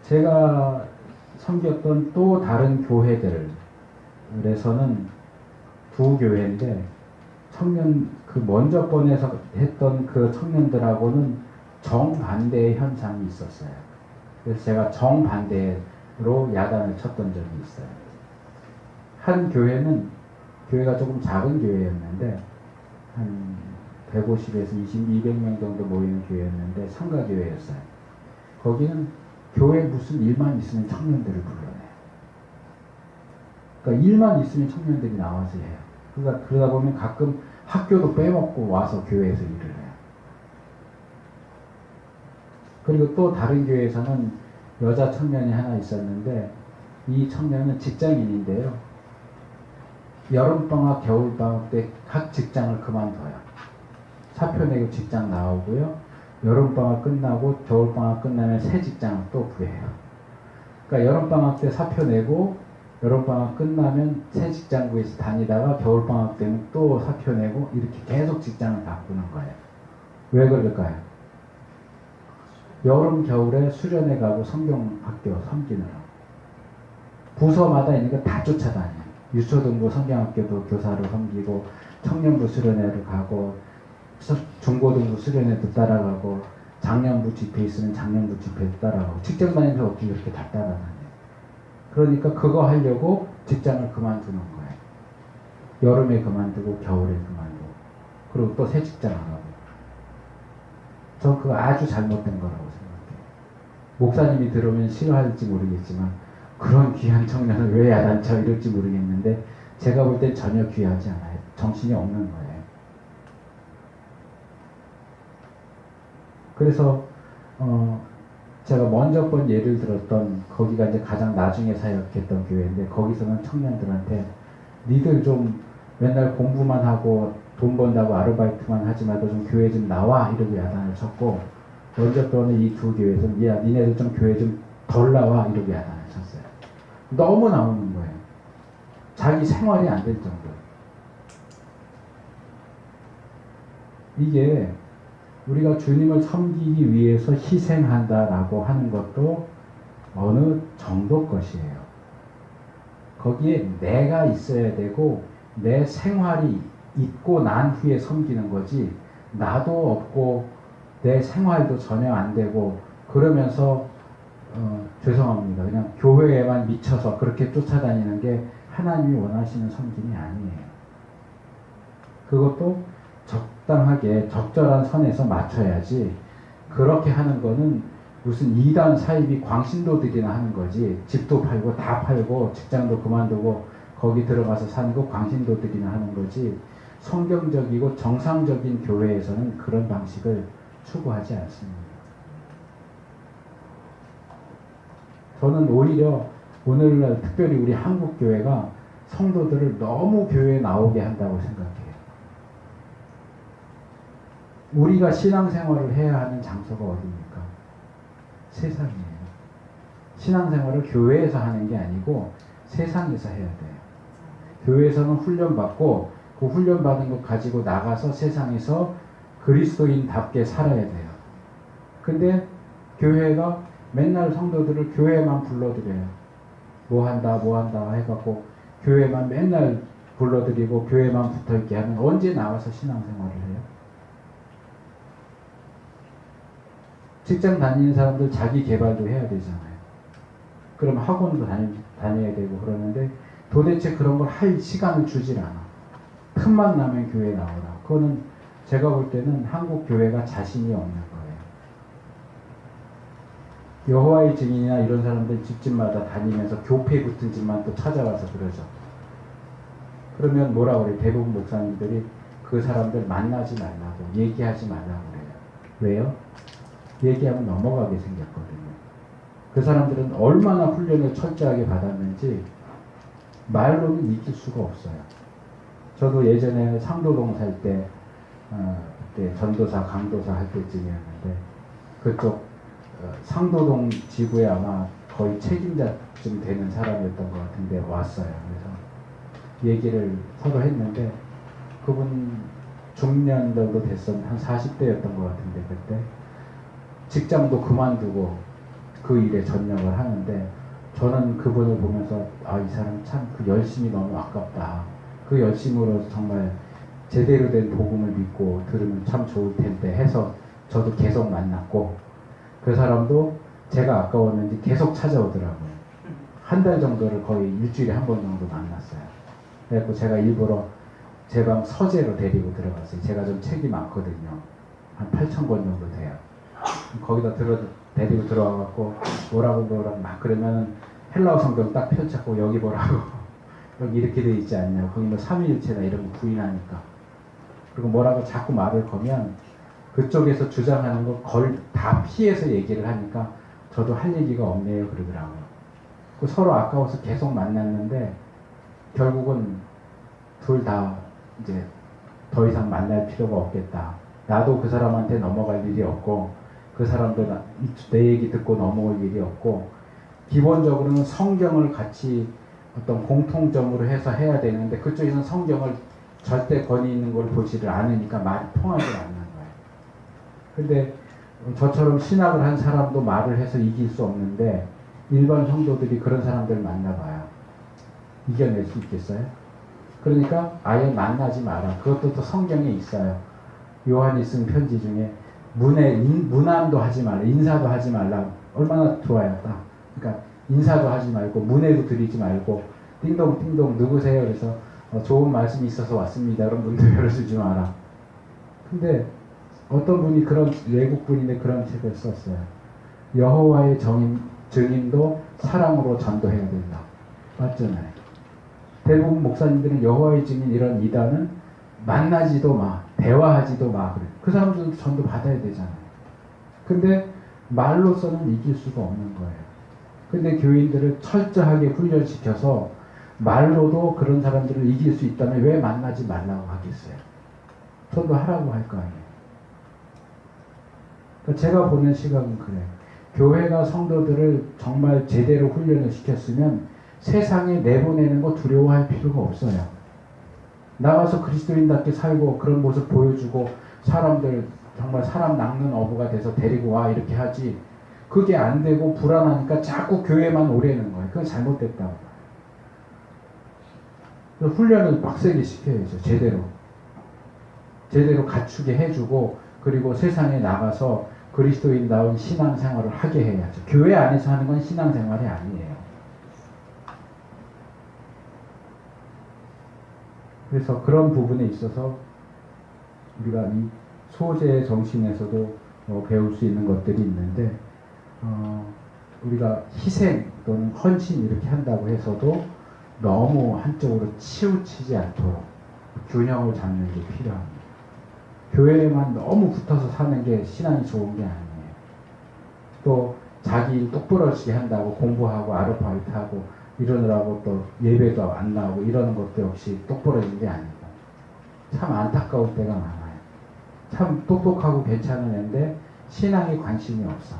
제가 섬겼던 또 다른 교회들에서는 두 교회인데 청년 그 먼저 번에서 했던 그 청년들하고는 정반대의 현상이 있었어요. 그래서 제가 정반대로 야단을 쳤던 적이 있어요. 한 교회는 교회가 조금 작은 교회였는데 한 150에서 200명 정도 모이는 교회였는데 성가교회였어요. 거기는 교회 무슨 일만 있으면 청년들을 불러내요. 그러니까 일만 있으면 청년들이 나와서 해요. 그러니까 그러다 보면 가끔 학교도 빼먹고 와서 교회에서 일을 해요. 그리고 또 다른 교회에서는 여자 청년이 하나 있었는데 이 청년은 직장인인데요. 여름방학, 겨울방학 때 각 직장을 그만둬요. 사표 내고 직장 나오고요. 여름방학 끝나고 겨울방학 끝나면 새 직장을 또 구해요. 그러니까 여름방학 때 사표 내고 여름방학 끝나면 새 직장 구해서 다니다가 겨울방학 때는 또 사표 내고 이렇게 계속 직장을 바꾸는 거예요. 왜 그럴까요? 여름, 겨울에 수련회 가고 성경학교 섬기느라 부서마다 있는 거 다 쫓아다녀요. 유초등부 성경학교도 교사로 섬기고 청년부 수련회로 가고 중고등부 수련회도 따라가고 장년부 집회 있으면 장년부 집회도 따라가고 직장 다니면서 어떻게 이렇게 다 따라다녀요. 그러니까 그거 하려고 직장을 그만두는 거예요. 여름에 그만두고 겨울에 그만두고 그리고 또 새 직장을 가고. 전 그거 아주 잘못된 거라고 생각해요. 목사님이 들으면 싫어할지 모르겠지만 그런 귀한 청년을 왜 야단쳐 이럴지 모르겠는데 제가 볼 땐 전혀 귀하지 않아요. 정신이 없는 거예요. 그래서 제가 먼저 번 예를 들었던 거기가 이제 가장 나중에 사역했던 교회인데 거기서는 청년들한테 니들 좀 맨날 공부만 하고 돈 번다고 아르바이트만 하지 말고 좀 교회 좀 나와 이러고 야단을 쳤고 먼저 번에 이 두 교회에서는 야 니네들 좀 교회 좀 덜 나와 이러고 야단을 쳤어요. 너무 나오는 거예요. 자기 생활이 안 될 정도. 이게 우리가 주님을 섬기기 위해서 희생한다라고 하는 것도 어느 정도 것이에요. 거기에 내가 있어야 되고 내 생활이 있고 난 후에 섬기는 거지 나도 없고 내 생활도 전혀 안 되고 그러면서 죄송합니다. 그냥 교회에만 미쳐서 그렇게 쫓아다니는 게 하나님이 원하시는 섬김이 아니에요. 그것도 적당하게 적절한 선에서 맞춰야지 그렇게 하는 거는 무슨 이단 사입이 광신도들이나 하는 거지 집도 팔고 다 팔고 직장도 그만두고 거기 들어가서 사는 거 광신도들이나 하는 거지 성경적이고 정상적인 교회에서는 그런 방식을 추구하지 않습니다. 저는 오히려 오늘날 특별히 우리 한국 교회가 성도들을 너무 교회에 나오게 한다고 생각해요. 우리가 신앙생활을 해야 하는 장소가 어디입니까? 세상이에요. 신앙생활을 교회에서 하는 게 아니고 세상에서 해야 돼요. 교회에서는 훈련받고 그 훈련받은 것 가지고 나가서 세상에서 그리스도인답게 살아야 돼요. 근데 교회가 맨날 성도들을 교회만 불러들여요. 뭐 한다 해갖고 교회만 맨날 불러들이고 교회만 붙어있게 하면 언제 나와서 신앙생활을 해요? 직장 다니는 사람들 자기 개발도 해야 되잖아요. 그럼 학원도 다녀야 되고 그러는데 도대체 그런 걸 할 시간을 주질 않아. 틈만 나면 교회 나오라. 그거는 제가 볼 때는 한국 교회가 자신이 없는 거예요. 여호와의 증인이나 이런 사람들 집집마다 다니면서 교패 붙은 집만 또 찾아와서 그러죠. 그러면 뭐라 그래요? 대부분 목사님들이 그 사람들 만나지 말라고 얘기하지 말라고 그래요. 왜요? 얘기하면 넘어가게 생겼거든요. 그 사람들은 얼마나 훈련을 철저하게 받았는지 말로는 이길 수가 없어요. 저도 예전에 상도동 살 때 그때 전도사 강도사 할 때쯤이었는데 그쪽 상도동 지구에 아마 거의 책임자쯤 되는 사람이었던 것 같은데 왔어요. 그래서 얘기를 서로 했는데 그분 중년 정도 됐었는데 한 40대였던 것 같은데 그때 직장도 그만두고 그 일에 전념을 하는데 저는 그분을 보면서 이 사람 참 그 열심이 너무 아깝다. 그 열심으로 정말 제대로 된 복음을 믿고 들으면 참 좋을 텐데 해서 저도 계속 만났고 그 사람도 제가 아까웠는지 계속 찾아오더라고요. 한 달 정도를 거의 일주일에 한 번 정도 만났어요. 그래서 제가 일부러 제 방 서재로 데리고 들어갔어요. 제가 좀 책이 많거든요. 한 8,000권 정도 돼요. 거기다 데리고 들어와갖고 뭐라고 막 그러면 헬라어 성경 딱 펼쳤고 여기 보라고 여기 이렇게 돼 있지 않냐. 거기 뭐 삼위일체나 이런 거 부인하니까. 그리고 뭐라고 자꾸 말을 거면 그쪽에서 주장하는 거 다 피해서 얘기를 하니까 저도 할 얘기가 없네요 그러더라고요. 서로 아까워서 계속 만났는데 결국은 둘 다 이제 더 이상 만날 필요가 없겠다. 나도 그 사람한테 넘어갈 일이 없고 그 사람도 내 얘기 듣고 넘어올 일이 없고 기본적으로는 성경을 같이 어떤 공통점으로 해서 해야 되는데 그쪽에서는 성경을 절대 권위 있는 걸 보지를 않으니까 말이 통하지 않는 거예요. 근데 저처럼 신학을 한 사람도 말을 해서 이길 수 없는데 일반 성도들이 그런 사람들 만나봐요. 이겨낼 수 있겠어요? 그러니까 아예 만나지 마라. 그것도 또 성경에 있어요. 요한이 쓴 편지 중에 문안도 하지 말라. 인사도 하지 말라. 얼마나 좋아요. 딱. 그러니까 인사도 하지 말고 문에도 드리지 말고 띵동띵동 누구세요? 그래서 좋은 말씀이 있어서 왔습니다. 그런 문도 열어주지 마라. 근데 어떤 분이 그런 외국 분인데 그런 책을 썼어요. 여호와의 증인도 사랑으로 전도해야 된다. 맞잖아요. 대부분 목사님들은 여호와의 증인 이런 이단은 만나지도 마, 대화하지도 마. 그래. 그 사람들도 전도 받아야 되잖아요. 근데 말로서는 이길 수가 없는 거예요. 근데 교인들을 철저하게 훈련시켜서 말로도 그런 사람들을 이길 수 있다면 왜 만나지 말라고 하겠어요? 전도하라고 할 거 아니에요. 그러니까 제가 보는 시각은 그래요. 교회가 성도들을 정말 제대로 훈련을 시켰으면 세상에 내보내는 거 두려워할 필요가 없어요. 나가서 그리스도인답게 살고 그런 모습 보여주고 사람들 정말 사람 낚는 어부가 돼서 데리고 와 이렇게 하지. 그게 안 되고 불안하니까 자꾸 교회만 오래는 거예요. 그건 잘못됐다고. 훈련을 빡세게 시켜야죠. 제대로 갖추게 해주고 그리고 세상에 나가서 그리스도인다운 신앙생활을 하게 해야죠. 교회 안에서 하는 건 신앙생활이 아니에요. 그래서 그런 부분에 있어서 우리가 이 소재의 정신에서도 배울 수 있는 것들이 있는데 우리가 희생 또는 헌신 이렇게 한다고 해서도 너무 한쪽으로 치우치지 않도록 균형을 잡는 게 필요합니다. 교회에만 너무 붙어서 사는 게 신앙이 좋은 게 아니에요. 또 자기 일 똑부러지게 한다고 공부하고 아르바이트하고 이러느라고 또 예배도 안 나오고 이러는 것도 역시 똑부러진 게 아니고 참 안타까울 때가 많아요. 참 똑똑하고 괜찮은 애인데 신앙에 관심이 없어.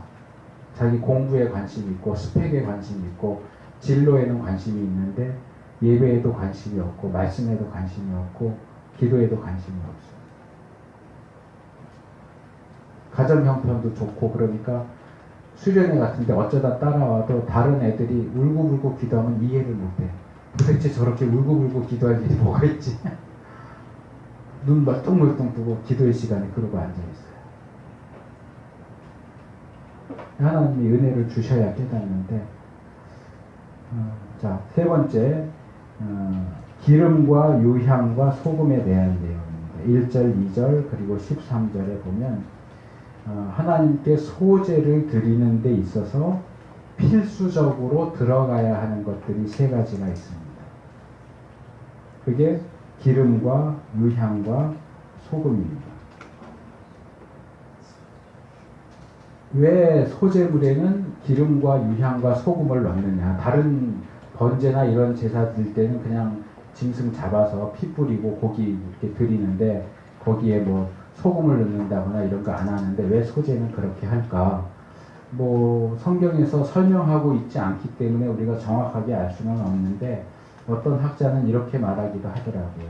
자기 공부에 관심이 있고 스펙에 관심이 있고 진로에는 관심이 있는데 예배에도 관심이 없고 말씀에도 관심이 없고 기도에도 관심이 없어. 가정 형편도 좋고 그러니까 수련회 같은데 어쩌다 따라와도 다른 애들이 울고불고 기도하면 이해를 못해. 도대체 저렇게 울고불고 기도할 일이 뭐가 있지? 눈 멀뚱멀뚱 뜨고 기도의 시간에 그러고 앉아있어요. 하나님이 은혜를 주셔야 깨닫는데 자, 세 번째 기름과 유향과 소금에 대한 내용입니다. 1절, 2절 그리고 13절에 보면 하나님께 소제를 드리는 데 있어서 필수적으로 들어가야 하는 것들이 세 가지가 있습니다. 그게 기름과 유향과 소금입니다. 왜 소제물에는 기름과 유향과 소금을 넣느냐? 다른 번제나 이런 제사 드릴 때는 그냥 짐승 잡아서 피 뿌리고 고기 이렇게 드리는데 거기에 뭐 소금을 넣는다거나 이런 거 안 하는데 왜 소제는 그렇게 할까? 뭐 성경에서 설명하고 있지 않기 때문에 우리가 정확하게 알 수는 없는데 어떤 학자는 이렇게 말하기도 하더라고요.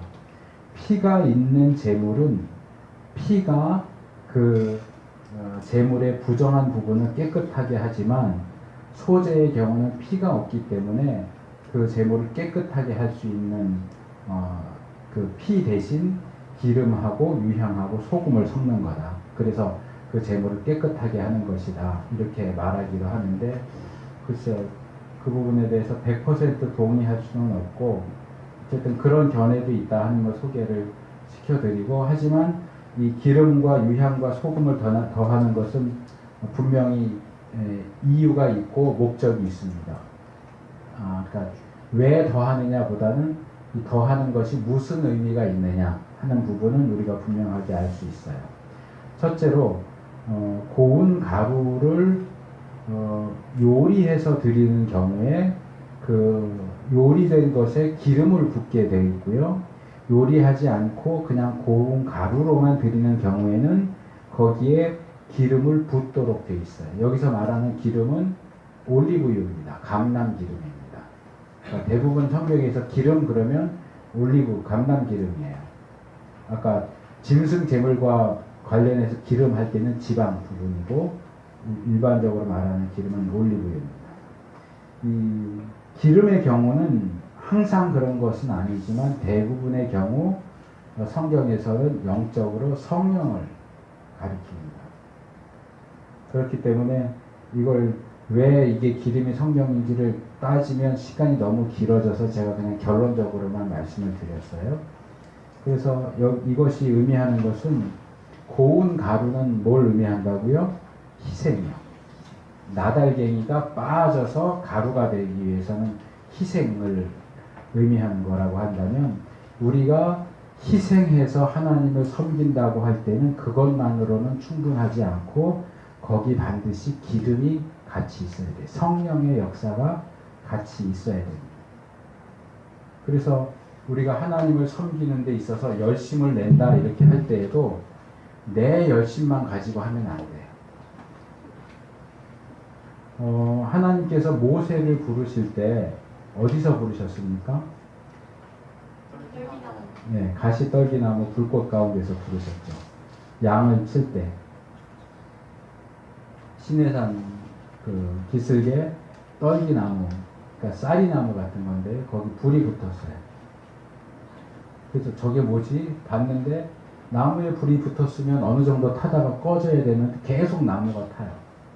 피가 있는 제물은 피가 그 제물의 부정한 부분을 깨끗하게 하지만 소제의 경우는 피가 없기 때문에 그 제물을 깨끗하게 할 수 있는 그 피 대신 기름하고 유향하고 소금을 섞는 거다. 그래서 그 제물을 깨끗하게 하는 것이다. 이렇게 말하기도 하는데 글쎄요. 그 부분에 대해서 100% 동의할 수는 없고 어쨌든 그런 견해도 있다 하는 걸 소개를 시켜드리고, 하지만 이 기름과 유향과 소금을 더하는 것은 분명히 이유가 있고 목적이 있습니다. 그러니까 왜 더하느냐보다는 이 더하는 것이 무슨 의미가 있느냐 하는 부분은 우리가 분명하게 알 수 있어요. 첫째로 고운 가루를 요리해서 드리는 경우에 그 요리된 것에 기름을 붓게 되어 있고요. 요리하지 않고 그냥 고운 가루로만 드리는 경우에는 거기에 기름을 붓도록 되어 있어요. 여기서 말하는 기름은 올리브유입니다. 감람기름입니다. 그러니까 대부분 성경에서 기름 그러면 올리브, 감람기름이에요. 아까 짐승제물과 관련해서 기름 할 때는 지방 부분이고, 일반적으로 말하는 기름은 올리브유입니다. 이 기름의 경우는 항상 그런 것은 아니지만 대부분의 경우 성경에서는 영적으로 성령을 가리킵니다. 그렇기 때문에 이걸 왜 이게 기름이 성령인지를 따지면 시간이 너무 길어져서 제가 그냥 결론적으로만 말씀을 드렸어요. 그래서 이것이 의미하는 것은 고운 가루는 뭘 의미한다고요? 희생이요. 나달갱이가 빠져서 가루가 되기 위해서는 희생을 의미하는 거라고 한다면, 우리가 희생해서 하나님을 섬긴다고 할 때는 그것만으로는 충분하지 않고 거기 반드시 기름이 같이 있어야 돼요. 성령의 역사가 같이 있어야 됩니다. 그래서 우리가 하나님을 섬기는 데 있어서 열심을 낸다 이렇게 할 때에도 내 열심만 가지고 하면 안 돼요. 하나님께서 모세를 부르실 때 어디서 부르셨습니까? 네, 가시떨기나무 불꽃 가운데서 부르셨죠. 양을 칠 때 시내산 그 기슭에 떨기나무, 그러니까 쌀이나무 같은 건데 거기 불이 붙었어요. 그래서 저게 뭐지? 봤는데 나무에 불이 붙었으면 어느 정도 타다가 꺼져야 되는데 계속 나무가 타요.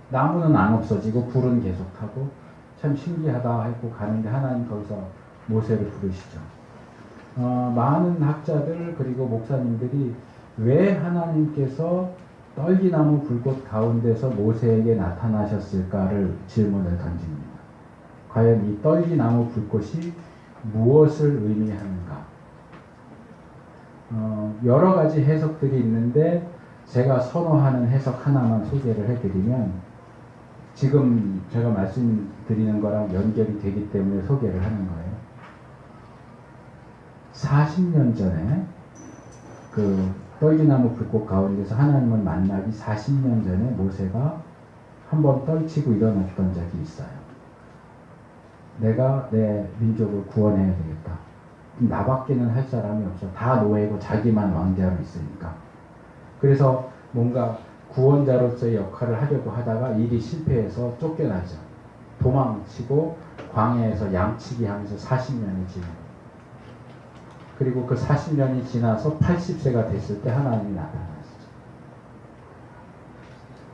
나무는 안 없어지고 불은 계속 타고 참 신기하다 하고 가는데 하나님 거기서 모세를 부르시죠. 많은 학자들 그리고 목사님들이 왜 하나님께서 떨기나무 불꽃 가운데서 모세에게 나타나셨을까를 질문을 던집니다. 과연 이 떨기나무 불꽃이 무엇을 의미하는가? 여러 가지 해석들이 있는데 제가 선호하는 해석 하나만 소개를 해드리면, 지금 제가 말씀드리는 거랑 연결이 되기 때문에 소개를 하는 거예요. 40년 전에 그 떨기나무 불꽃 가운데서 하나님을 만나기 40년 전에 모세가 한번 떨치고 일어났던 적이 있어요. 내가 내 민족을 구원해야 되겠다. 나밖에는 할 사람이 없어. 다 노예고 자기만 왕자로 있으니까. 그래서 뭔가 구원자로서의 역할을 하려고 하다가 일이 실패해서 쫓겨나죠. 도망치고 광야에서 양치기 하면서 40년이 지나요. 그리고 그 40년이 지나서 80세가 됐을 때 하나님이 나타나시죠.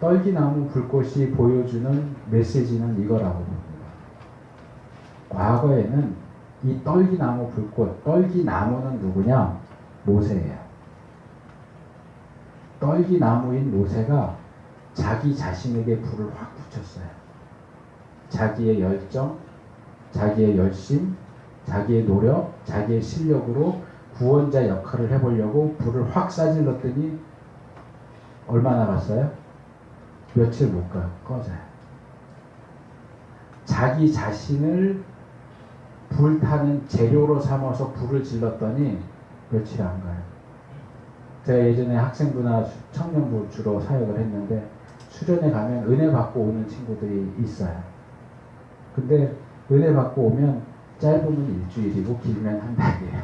떨기나무 불꽃이 보여주는 메시지는 이거라고 봅니다. 과거에는 이 떨기나무 불꽃, 떨기나무는 누구냐? 모세예요. 떨기나무인 모세가 자기 자신에게 불을 확 붙였어요. 자기의 열정, 자기의 열심, 자기의 노력, 자기의 실력으로 구원자 역할을 해보려고 불을 확 싸질렀더니 얼마나 갔어요? 며칠 못 가요. 꺼져요. 자기 자신을 불타는 재료로 삼아서 불을 질렀더니 며칠 안 가요. 제가 예전에 학생부나 청년부 주로 사역을 했는데 수련회 가면 은혜 받고 오는 친구들이 있어요. 근데 은혜 받고 오면 짧으면 일주일이고 길면 한 달이에요.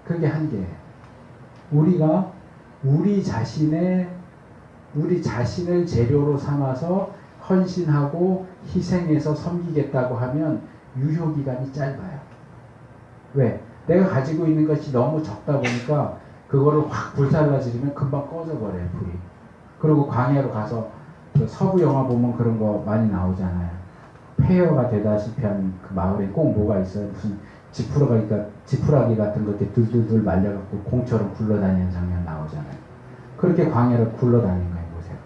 그게 한계예요. 우리가 우리 자신을 재료로 삼아서 헌신하고 희생해서 섬기겠다고 하면 유효기간이 짧아요. 왜? 내가 가지고 있는 것이 너무 적다 보니까 그거를 확 불살라지면 금방 꺼져버려요, 불이. 그리고 광야로 가서 그 서부 영화 보면 그런 거 많이 나오잖아요. 폐허가 되다시피 한 그 마을에 꼭 뭐가 있어요. 무슨 지푸라기 같은 것 이렇게 둘둘둘 말려갖고 공처럼 굴러다니는 장면 나오잖아요. 그렇게 광야를 굴러다니는 거예요. 보세요.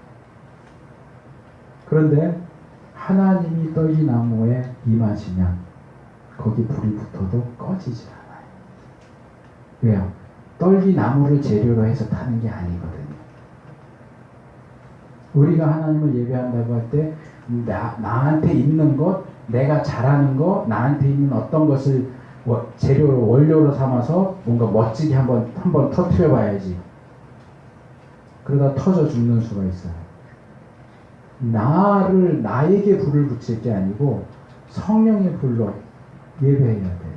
그런데 하나님이 떨기나무에 임하시면 거기 불이 붙어도 꺼지질 않아요. 왜요? 떨기나무를 재료로 해서 타는 게 아니거든요. 우리가 하나님을 예배한다고 할 때 나한테 있는 것, 내가 잘하는 것, 나한테 있는 어떤 것을 재료로 원료로 삼아서 뭔가 멋지게 한번 터트려 봐야지. 그러다 터져 죽는 수가 있어요. 나에게 불을 붙일 게 아니고 성령의 불로 예배해야 돼요.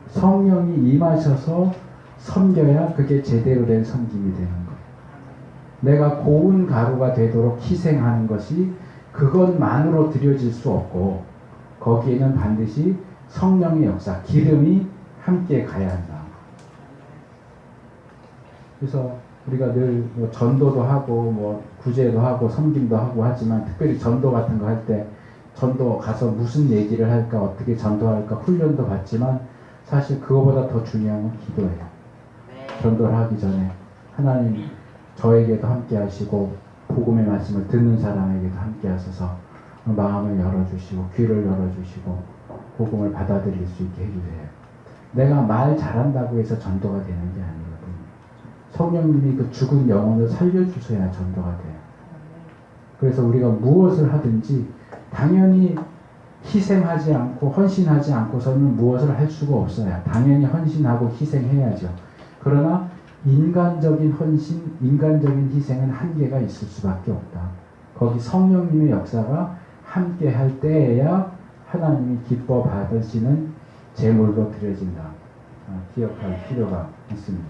성령이 임하셔서 섬겨야 그게 제대로 된 섬김이 되는 거예요. 내가 고운 가루가 되도록 희생하는 것이 그것만으로 드려질 수 없고, 거기에는 반드시 성령의 역사, 기름이 함께 가야 한다. 그래서 우리가 늘 전도도 하고 구제도 하고 섬김도 하고 하지만, 특별히 전도 같은 거 할 때 전도 가서 무슨 얘기를 할까, 어떻게 전도할까 훈련도 받지만, 사실 그거보다 더 중요한 건 기도예요. 전도를 하기 전에 하나님 저에게도 함께 하시고 복음의 말씀을 듣는 사람에게도 함께 하셔서 마음을 열어주시고 귀를 열어주시고 복음을 받아들일 수 있게 해주세요. 내가 말 잘한다고 해서 전도가 되는 게 아니거든요. 성령님이 그 죽은 영혼을 살려주셔야 전도가 돼요. 그래서 우리가 무엇을 하든지 당연히 희생하지 않고 헌신하지 않고서는 무엇을 할 수가 없어요. 당연히 헌신하고 희생해야죠. 그러나 인간적인 헌신, 인간적인 희생은 한계가 있을 수밖에 없다. 거기 성령님의 역사가 함께 할 때에야 하나님이 기뻐 받으시는 제물로 드려진다. 기억할 필요가 있습니다.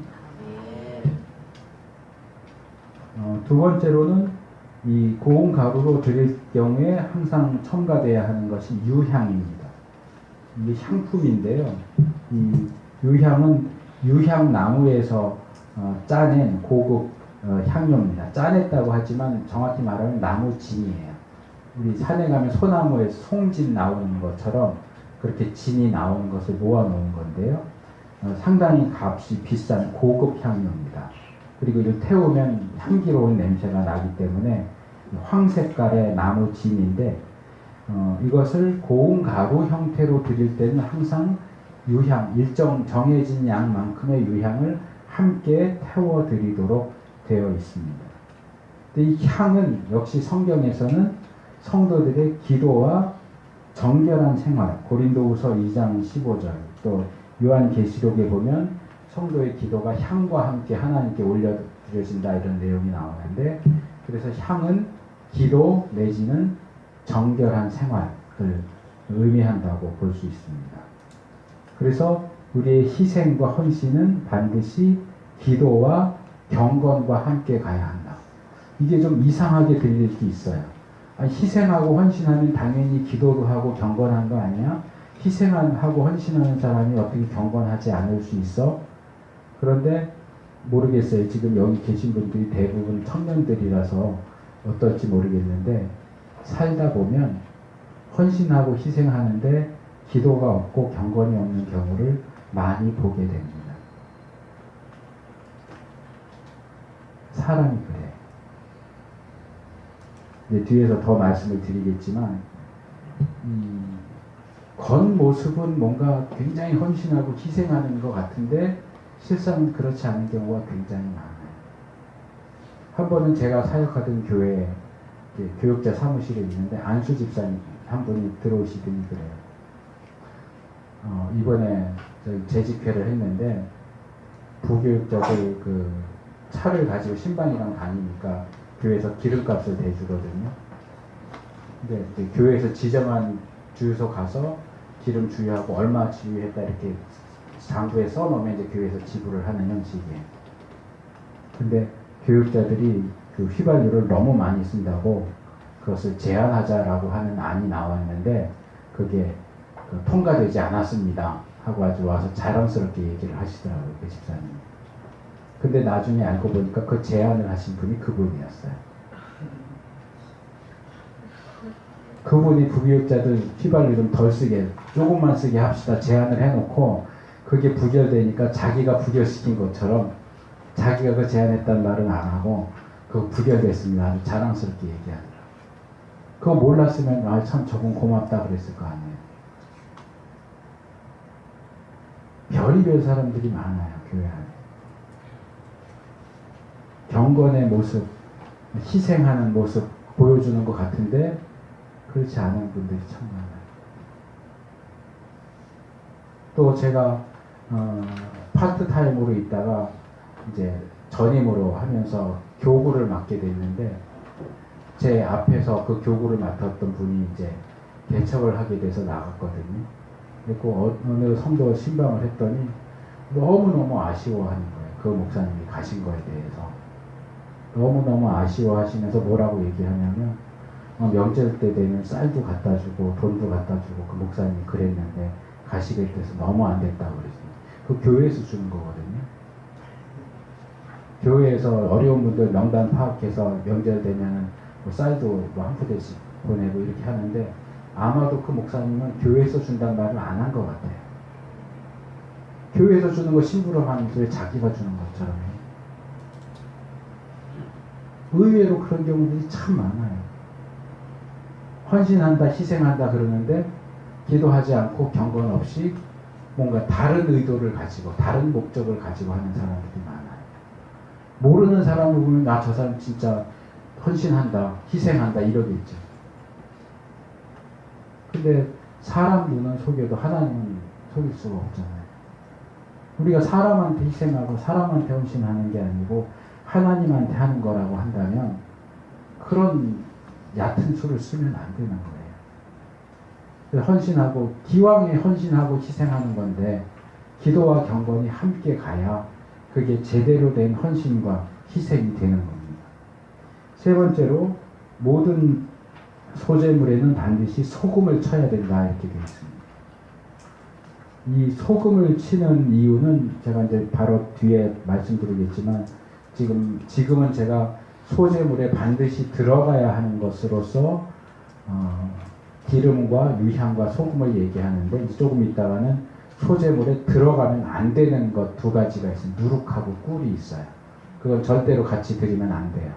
두 번째로는 이 고운 가루로 드릴 경우에 항상 첨가돼야 하는 것이 유향입니다. 이게 향품인데요. 이 유향은 유향나무에서 짜낸 고급 향료입니다. 짜냈다고 하지만 정확히 말하면 나무진이에요. 우리 산에 가면 소나무에서 송진 나오는 것처럼 그렇게 진이 나오는 것을 모아놓은 건데요. 상당히 값이 비싼 고급 향료입니다. 그리고 이를 태우면 향기로운 냄새가 나기 때문에 황색깔의 나무진인데, 이것을 고운 가루 형태로 드릴 때는 항상 유향, 일정 정해진 양만큼의 유향을 함께 태워드리도록 되어 있습니다. 근데 이 향은 역시 성경에서는 성도들의 기도와 정결한 생활, 고린도후서 2장 15절, 또 요한계시록에 보면 성도의 기도가 향과 함께 하나님께 올려드려진다, 이런 내용이 나오는데, 그래서 향은 기도 내지는 정결한 생활을 의미한다고 볼 수 있습니다. 그래서 우리의 희생과 헌신은 반드시 기도와 경건과 함께 가야 한다. 이게 좀 이상하게 들릴 수 있어요. 아니, 희생하고 헌신하면 당연히 기도도 하고 경건한 거 아니야? 희생하고 헌신하는 사람이 어떻게 경건하지 않을 수 있어? 그런데 모르겠어요. 지금 여기 계신 분들이 대부분 청년들이라서 어떨지 모르겠는데, 살다 보면 헌신하고 희생하는데 기도가 없고 경건이 없는 경우를 많이 보게 됩니다. 사람이 그래요. 이제 뒤에서 더 말씀을 드리겠지만, 겉모습은 뭔가 굉장히 헌신하고 희생하는 것 같은데 실상은 그렇지 않은 경우가 굉장히 많아요. 한 번은 제가 사역하던 교회에 교육자 사무실에 있는데 안수 집사님 한 분이 들어오시더니 그래요. 이번에 재직회를 했는데 부교육자들 그 차를 가지고 신방이랑 다니니까 교회에서 기름값을 대주거든요. 근데 교회에서 지정한 주유소 가서 기름 주유하고 얼마 주유했다 이렇게 장부에 써놓으면 이제 교회에서 지불을 하는 형식이에요. 근데 교육자들이 그 휘발유를 너무 많이 쓴다고 그것을 제한하자라고 하는 안이 나왔는데, 그게 통과되지 않았습니다 하고 아주 와서 자랑스럽게 얘기를 하시더라고요, 그 집사님. 근데 나중에 알고 보니까 그 제안을 하신 분이 그분이었어요. 그분이 부교육자들 휘발유 좀 덜 쓰게, 조금만 쓰게 합시다 제안을 해놓고 그게 부결되니까 자기가 부결시킨 것처럼 자기가 그 제안했단 말은 안 하고 그거 부결됐습니다. 아주 자랑스럽게 얘기하더라. 그거 몰랐으면 아 참 저분 고맙다 그랬을 거 아니에요. 별의별 사람들이 많아요. 교회 안에. 경건의 모습, 희생하는 모습 보여주는 것 같은데 그렇지 않은 분들이 참 많아요. 또 제가 파트타임으로 있다가 이제 전임으로 하면서 교구를 맡게 됐는데 제 앞에서 그 교구를 맡았던 분이 이제 개척을 하게 돼서 나갔거든요. 그리고 어느 성도 신방을 했더니 너무너무 아쉬워하는 거예요. 그 목사님이 가신 거에 대해서. 너무너무 아쉬워하시면서 뭐라고 얘기하냐면 명절 때 되면 쌀도 갖다 주고 돈도 갖다 주고 그 목사님이 그랬는데 가시게 돼서 너무 안 됐다고 그랬어요. 그 교회에서 주는 거거든요. 교회에서 어려운 분들 명단 파악해서 명절 되면은 뭐 쌀도 뭐 한 푸대씩 보내고 이렇게 하는데 아마도 그 목사님은 교회에서 준다는 말을 안 한 것 같아요. 교회에서 주는 거 심부름하면서 왜 자기가 주는 것처럼 해요. 의외로 그런 경우들이 참 많아요. 헌신한다, 희생한다 그러는데 기도하지 않고 경건 없이 뭔가 다른 의도를 가지고 다른 목적을 가지고 하는 사람들이 많아요. 모르는 사람을 보면 저 사람 진짜 헌신한다, 희생한다 이러겠죠. 근데 사람 눈은 속여도 하나님은 속일 수가 없잖아요. 우리가 사람한테 희생하고 사람한테 헌신하는 게 아니고 하나님한테 하는 거라고 한다면 그런 얕은 수를 쓰면 안 되는 거예요. 헌신하고 기왕에 헌신하고 희생하는 건데 기도와 경건이 함께 가야 그게 제대로 된 헌신과 희생이 되는 겁니다. 세 번째로 모든 소재물에는 반드시 소금을 쳐야 된다 이렇게 되어 있습니다. 이 소금을 치는 이유는 제가 이제 바로 뒤에 말씀드리겠지만 지금은 제가 소재물에 반드시 들어가야 하는 것으로서 기름과 유향과 소금을 얘기하는데 이제 조금 있다가는 소재물에 들어가면 안 되는 것 두 가지가 있어요. 누룩하고 꿀이 있어요. 그건 절대로 같이 드리면 안 돼요.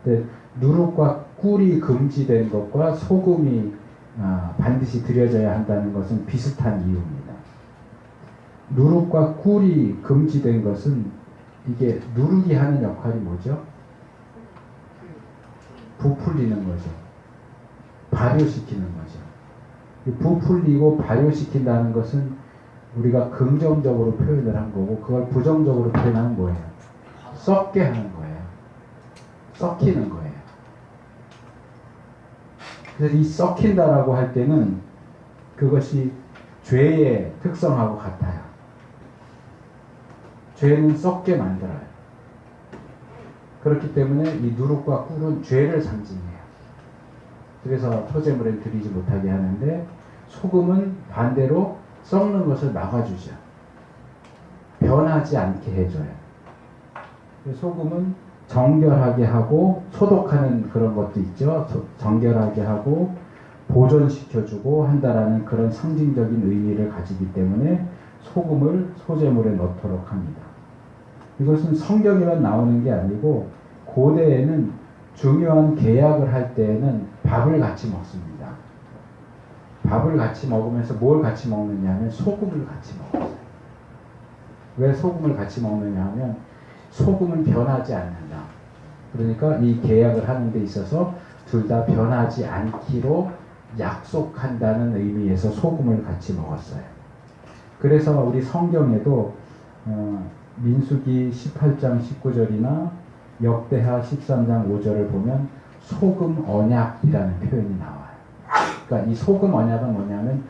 근데 누룩과 꿀이 금지된 것과 소금이 반드시 드려져야 한다는 것은 비슷한 이유입니다. 누룩과 꿀이 금지된 것은 이게 누룩이 하는 역할이 뭐죠? 부풀리는 거죠. 발효시키는 거죠. 부풀리고 발효시킨다는 것은 우리가 긍정적으로 표현을 한 거고 그걸 부정적으로 표현하는 거예요. 썩게 하는 거예요. 썩히는 거예요. 그래서 이 썩힌다라고 할 때는 그것이 죄의 특성하고 같아요. 죄는 썩게 만들어요. 그렇기 때문에 이 누룩과 꿀은 죄를 상징해요. 그래서 소재물에 드리지 못하게 하는데 소금은 반대로 썩는 것을 막아주죠. 변하지 않게 해줘요. 소금은 정결하게 하고 소독하는 그런 것도 있죠. 정결하게 하고 보존시켜주고 한다라는 그런 상징적인 의미를 가지기 때문에 소금을 소재물에 넣도록 합니다. 이것은 성경에만 나오는 게 아니고 고대에는 중요한 계약을 할 때에는 밥을 같이 먹습니다. 밥을 같이 먹으면서 뭘 같이 먹느냐 하면 소금을 같이 먹었어요. 왜 소금을 같이 먹느냐 하면 소금은 변하지 않는다. 그러니까 이 계약을 하는 데 있어서 둘 다 변하지 않기로 약속한다는 의미에서 소금을 같이 먹었어요. 그래서 우리 성경에도 민수기 18장 19절이나 역대하 13장 5절을 보면 소금 언약이라는 표현이 나와요. 그러니까 이 소금 언약은 뭐냐면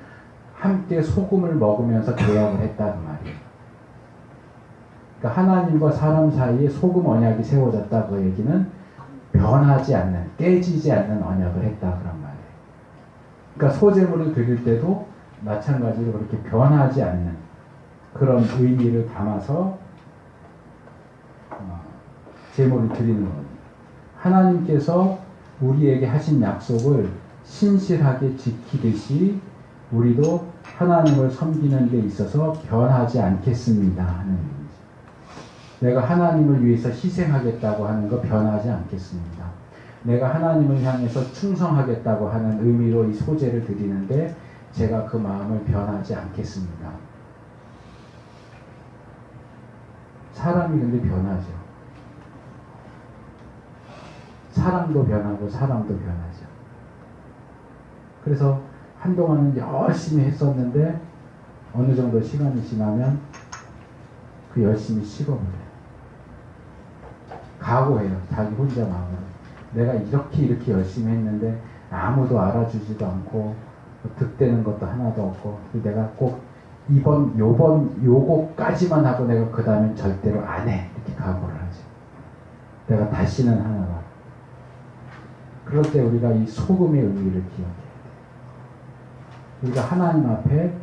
함께 소금을 먹으면서 계약을 했다는 말이에요. 그러니까 하나님과 사람 사이에 소금 언약이 세워졌다 그 얘기는 변하지 않는, 깨지지 않는 언약을 했다 그런 말이에요. 그러니까 소재물을 드릴 때도 마찬가지로 그렇게 변하지 않는 그런 의미를 담아서 제물을 드리는 겁니다. 하나님께서 우리에게 하신 약속을 신실하게 지키듯이 우리도 하나님을 섬기는 데 있어서 변하지 않겠습니다 하는 의미죠. 내가 하나님을 위해서 희생하겠다고 하는 거 변하지 않겠습니다. 내가 하나님을 향해서 충성하겠다고 하는 의미로 이 소제를 드리는데 제가 그 마음을 변하지 않겠습니다. 사람이 근데 변하죠. 사람도 변하고 사람도 변하죠. 그래서 한동안은 열심히 했었는데 어느 정도 시간이 지나면 그 열심히 식어버려요. 각오해요. 자기 혼자 마음으로. 내가 이렇게 열심히 했는데 아무도 알아주지도 않고 득되는 것도 하나도 없고 내가 꼭 요거까지만 하고 내가 그 다음엔 절대로 안 해. 이렇게 각오를 하죠. 내가 다시는 하나가. 그럴 때 우리가 이 소금의 의미를 기억해야 돼요. 우리가 하나님 앞에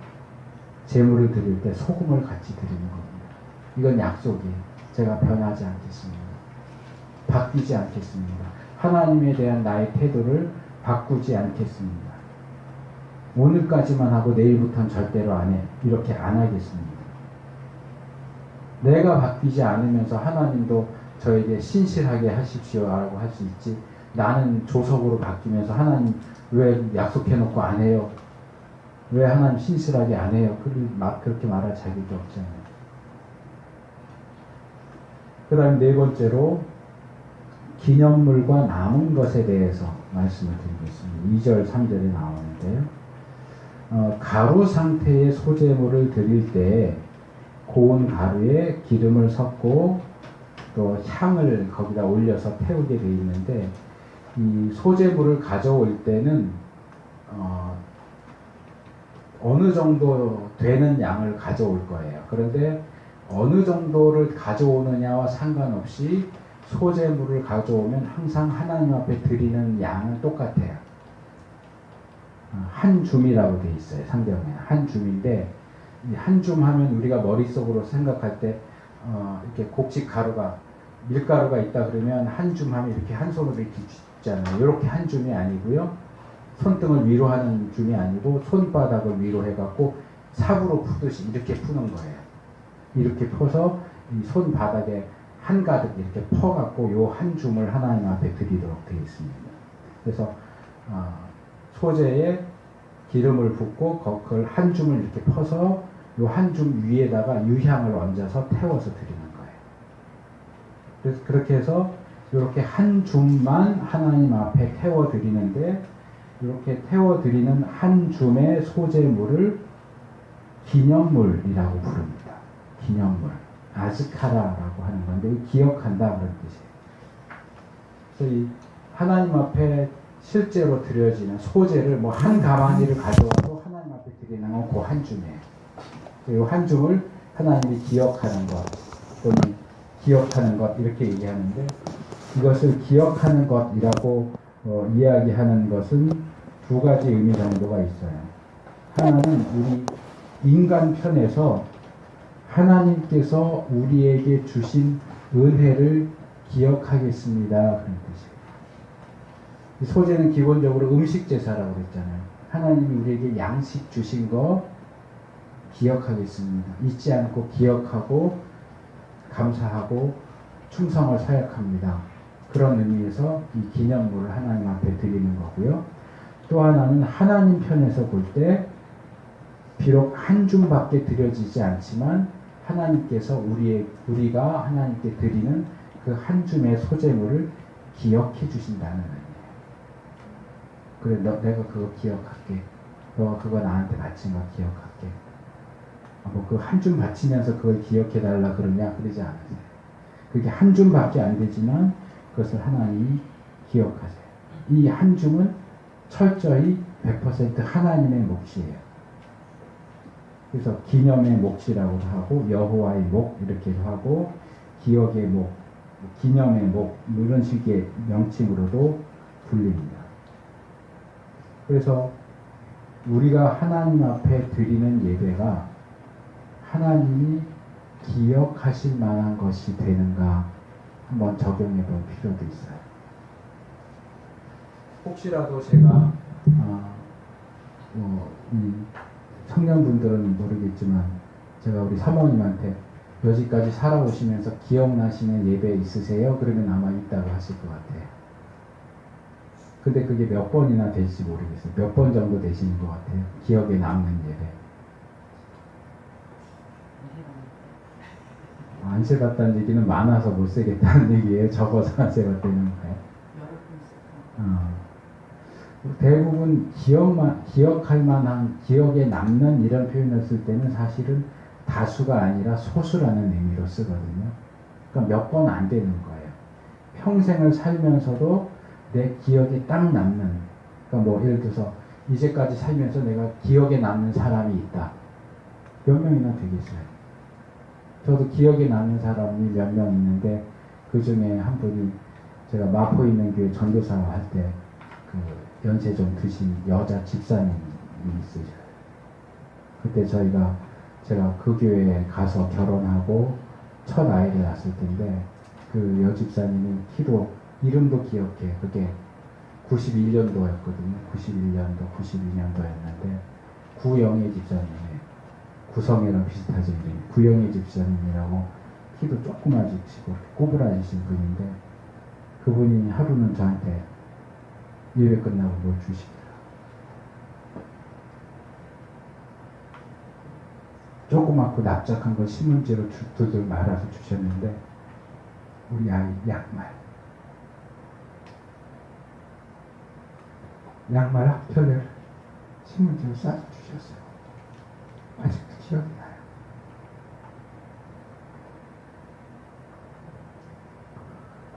제물을 드릴 때 소금을 같이 드리는 겁니다. 이건 약속이에요. 제가 변하지 않겠습니다. 바뀌지 않겠습니다. 하나님에 대한 나의 태도를 바꾸지 않겠습니다. 오늘까지만 하고 내일부터는 절대로 안 해. 이렇게 안 하겠습니다. 내가 바뀌지 않으면서 하나님도 저에게 신실하게 하십시오 라고 할 수 있지. 나는 조석으로 바뀌면서 하나님 왜 약속해놓고 안 해요? 왜 하나님 신실하게 안 해요? 그렇게 말할 자격이 없잖아요. 그 다음에 네 번째로 기념물과 남은 것에 대해서 말씀을 드리겠습니다. 2절 3절에 나오는데요. 가루 상태의 소제물을 드릴 때 고운 가루에 기름을 섞고 또 향을 거기다 올려서 태우게 되어 있는데 이 소제물을 가져올 때는 어느 정도 되는 양을 가져올 거예요. 그런데 어느 정도를 가져오느냐와 상관없이 소제물을 가져오면 항상 하나님 앞에 드리는 양은 똑같아요. 한 줌이라고 되어 있어요. 상대방에 한 줌인데 한 줌 하면 우리가 머릿속으로 생각할 때 이렇게 곡식 가루가 밀가루가 있다 그러면 한 줌 하면 이렇게 한 손으로 이렇게 줍잖아요. 이렇게 한 줌이 아니고요. 손등을 위로 하는 줌이 아니고 손바닥을 위로 해갖고 삽으로 푸듯이 이렇게 푸는 거예요. 이렇게 펴서 이 손바닥에 한가득 이렇게 퍼갖고 요 한 줌을 하나님 앞에 드리도록 되어 있습니다. 그래서 소재에 기름을 붓고 그걸 한 줌을 이렇게 퍼서 요 한 줌 위에다가 유향을 얹어서 태워서 드리는 거예요. 그래서 그렇게 해서 이렇게 한 줌만 하나님 앞에 태워 드리는데 이렇게 태워 드리는 한 줌의 소재물을 기념물이라고 부릅니다. 기념물. 아즈카라라고 하는 건데 기억한다 그런 뜻이에요. 그래서 이 하나님 앞에 실제로 드려지는 소재를 뭐 한 가마니를 가져와도 하나님 앞에 드리는 건 그 한 줌이에요. 이 한 줌을 하나님이 기억하는 것 또는 기억하는 것 이렇게 얘기하는데 이것을 기억하는 것이라고 이야기하는 것은 두 가지 의미 정도가 있어요. 하나는 우리 인간 편에서 하나님께서 우리에게 주신 은혜를 기억하겠습니다. 그런 뜻이에요. 이 소재는 기본적으로 음식 제사라고 그랬잖아요. 하나님이 우리에게 양식 주신 거 기억하겠습니다. 잊지 않고 기억하고 감사하고 충성을 사역합니다. 그런 의미에서 이 기념물을 하나님 앞에 드리는 거고요. 또 하나는 하나님 편에서 볼 때 비록 한 줌밖에 드려지지 않지만 하나님께서 우리가 하나님께 드리는 그 한 줌의 소재물을 기억해 주신다는 의미예요. 그래, 내가 그거 기억할게. 너가 그거 나한테 바친 거 기억할게. 뭐 그 한 줌 바치면서 그걸 기억해 달라 그러냐? 그러지 않으세요. 그게 한 줌밖에 안 되지만 그것을 하나님이 기억하세요. 이 한 줌은 철저히 100% 하나님의 몫이에요. 그래서 기념의 몫이라고도 하고 여호와의 목 이렇게도 하고 기억의 목, 기념의 목 이런 식의 명칭으로도 불립니다. 그래서 우리가 하나님 앞에 드리는 예배가 하나님이 기억하실 만한 것이 되는가 한번 적용해 볼 필요도 있어요. 혹시라도 제가 이 청년분들은 모르겠지만 제가 우리 사모님한테 여지까지 살아오시면서 기억나시는 예배 있으세요? 그러면 아마 있다고 하실 것 같아요. 근데 그게 몇 번이나 될지 모르겠어요. 몇 번 정도 되시는 것 같아요. 기억에 남는 예배. 안 세봤다는 얘기는 많아서 못 세겠다는 얘기예요. 적어서 안 세봤다는 거예요. 대부분 기억할 만한, 기억에 남는 이런 표현을 쓸 때는 사실은 다수가 아니라 소수라는 의미로 쓰거든요. 그러니까 몇 번 안 되는 거예요. 평생을 살면서도 내 기억에 딱 남는, 그러니까 뭐 예를 들어서 이제까지 살면서 내가 기억에 남는 사람이 있다. 몇 명이나 되겠어요. 저도 기억에 남는 사람이 몇 명 있는데 그 중에 한 분이 제가 마포에 있는 교회 전도사 할 때 그 연세 좀 드신 여자 집사님이 있으셔요. 그때 제가 그 교회에 가서 결혼하고 첫 아이를 낳았을 텐데 그 여집사님이 키도 이름도 기억해. 그게 91년도였거든요. 91년도, 92년도였는데 구영애 집사님이에요. 구성애랑 비슷하죠. 이름이. 구영애 집사님이라고 키도 조그마지시고 꼬부라지신 분인데 그분이 하루는 저한테 예배 끝나고 뭘 주시더라고요. 조그맣고 납작한 걸 신문지로 두들 말아서 주셨는데 우리 아이 양말 한 켤레를 신문지로 싸서 주셨어요. 아직도 기억이 나요.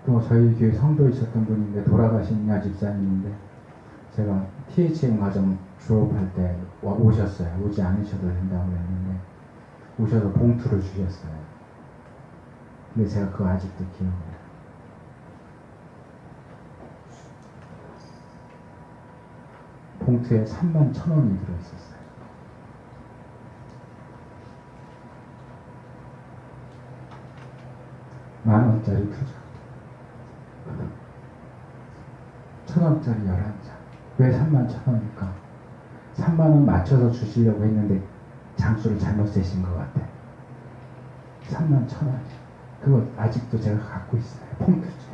또 저희 교회 성도에 있었던 분인데 돌아가신 여집사님인데 제가 THM 과정 졸업할 때 오셨어요. 오지 않으셔도 된다고 했는데 오셔서 봉투를 주셨어요. 근데 제가 그거 아직도 기억해요. 봉투에 31,000원이 들어있었어요. 만원짜리 2장. 1,000원짜리 11장. 왜 31,000원일까? 3만원 맞춰서 주시려고 했는데 장수를 잘못 세신 것 같아. 31,000원. 그거 아직도 제가 갖고 있어요. 폰트째.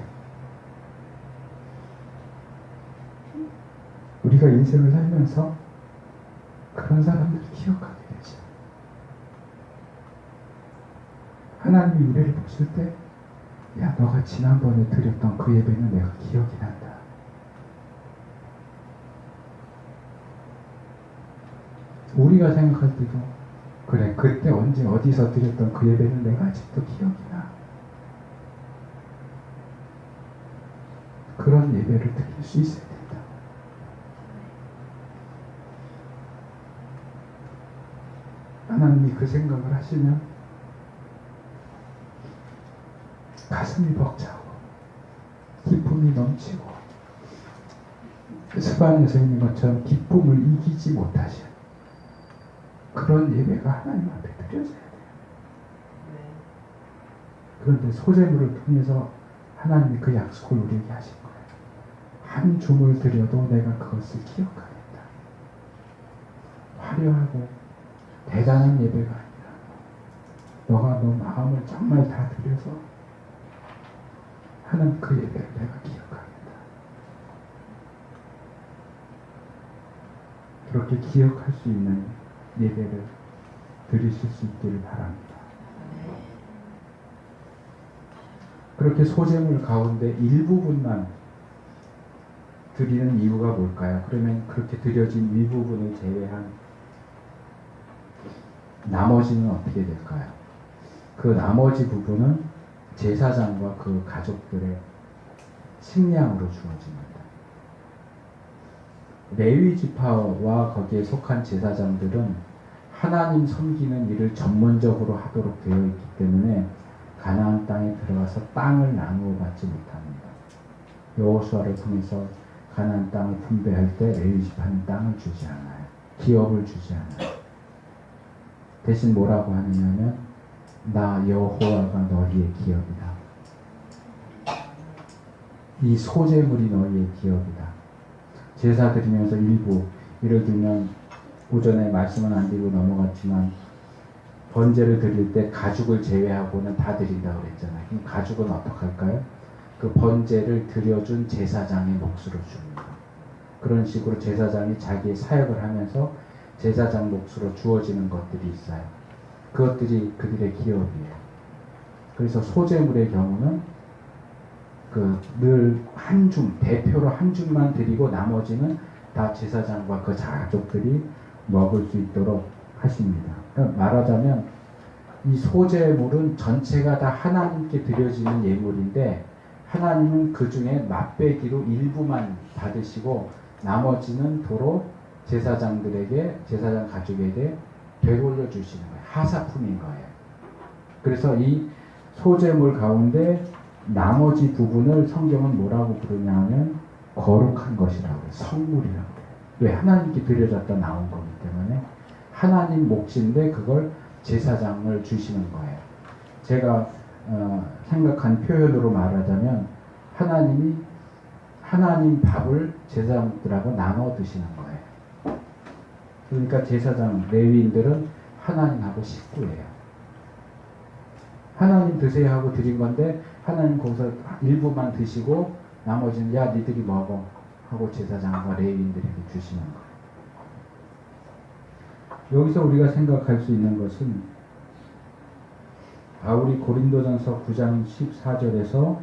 우리가 인생을 살면서 그런 사람들을 기억하게 되죠. 하나님이 우리를 보실 때, 야, 너가 지난번에 드렸던 그 예배는 내가 기억이 난다. 우리가 생각할 때도, 그래, 그때 언제 어디서 드렸던 그 예배는 내가 아직도 기억이 나. 그런 예배를 드릴 수 있어야 된다. 하나님이 그 생각을 하시면 가슴이 벅차고 기쁨이 넘치고 스바냐서 있는 것처럼 기쁨을 이기지 못하신 그런 예배가 하나님 앞에 드려져야 돼요. 그런데 소재물을 통해서 하나님이 그 약속을 우리에게 하신 거예요. 한 줌을 드려도 내가 그것을 기억하겠다. 화려하고 대단한 예배가 아니라 너가 너 마음을 정말 다 드려서 하는 그 예배를 내가 기억하겠다. 그렇게 기억할 수 있는 예배를 드리실 수 있기를 바랍니다. 그렇게 소재물 가운데 일부분만 드리는 이유가 뭘까요? 그러면 그렇게 드려진 일부분을 제외한 나머지는 어떻게 될까요? 그 나머지 부분은 제사장과 그 가족들의 식량으로 주어집니다. 레위 지파와 거기에 속한 제사장들은 하나님 섬기는 일을 전문적으로 하도록 되어 있기 때문에 가나안 땅에 들어가서 땅을 나누어 받지 못합니다. 여호수아를 통해서 가나안 땅을 분배할 때 레위 지파는 땅을 주지 않아요. 기업을 주지 않아요. 대신 뭐라고 하느냐면 나 여호와가 너희의 기업이다. 이 소재물이 너희의 기업이다. 제사 드리면서 일부, 예를 들면 오전에 말씀은 안 드리고 넘어갔지만 번제를 드릴 때 가죽을 제외하고는 다 드린다고 그랬잖아요. 그럼 가죽은 어떻게 할까요? 그 번제를 드려준 제사장의 몫으로 줍니다. 그런 식으로 제사장이 자기의 사역을 하면서 제사장 몫으로 주어지는 것들이 있어요. 그것들이 그들의 기업이에요. 그래서 소제물의 경우는 늘 한 줌, 대표로 한 줌만 드리고 나머지는 다 제사장과 그 가족들이 먹을 수 있도록 하십니다. 그러니까 말하자면 이 소제물은 전체가 다 하나님께 드려지는 예물인데 하나님은 그 중에 맛배기로 일부만 받으시고 나머지는 도로 제사장들에게, 제사장 가족에게 되돌려 주시는 거예요. 하사품인 거예요. 그래서 이 소제물 가운데 나머지 부분을 성경은 뭐라고 부르냐 하면 거룩한 것이라고 해요. 성물이라고 해요. 왜? 하나님께 드려졌다 나온 거기 때문에 하나님 몫인데 그걸 제사장을 주시는 거예요. 제가 생각한 표현으로 말하자면 하나님이 하나님 밥을 제사장들하고 나눠 드시는 거예요. 그러니까 제사장, 레위인들은 하나님하고 식구예요. 하나님 드세요 하고 드린 건데 하나님 거기서 일부만 드시고 나머지는 야 니들이 먹어 하고 제사장과 레위인들에게 주시는 거예요. 여기서 우리가 생각할 수 있는 것은 바울이 고린도전서 9장 14절에서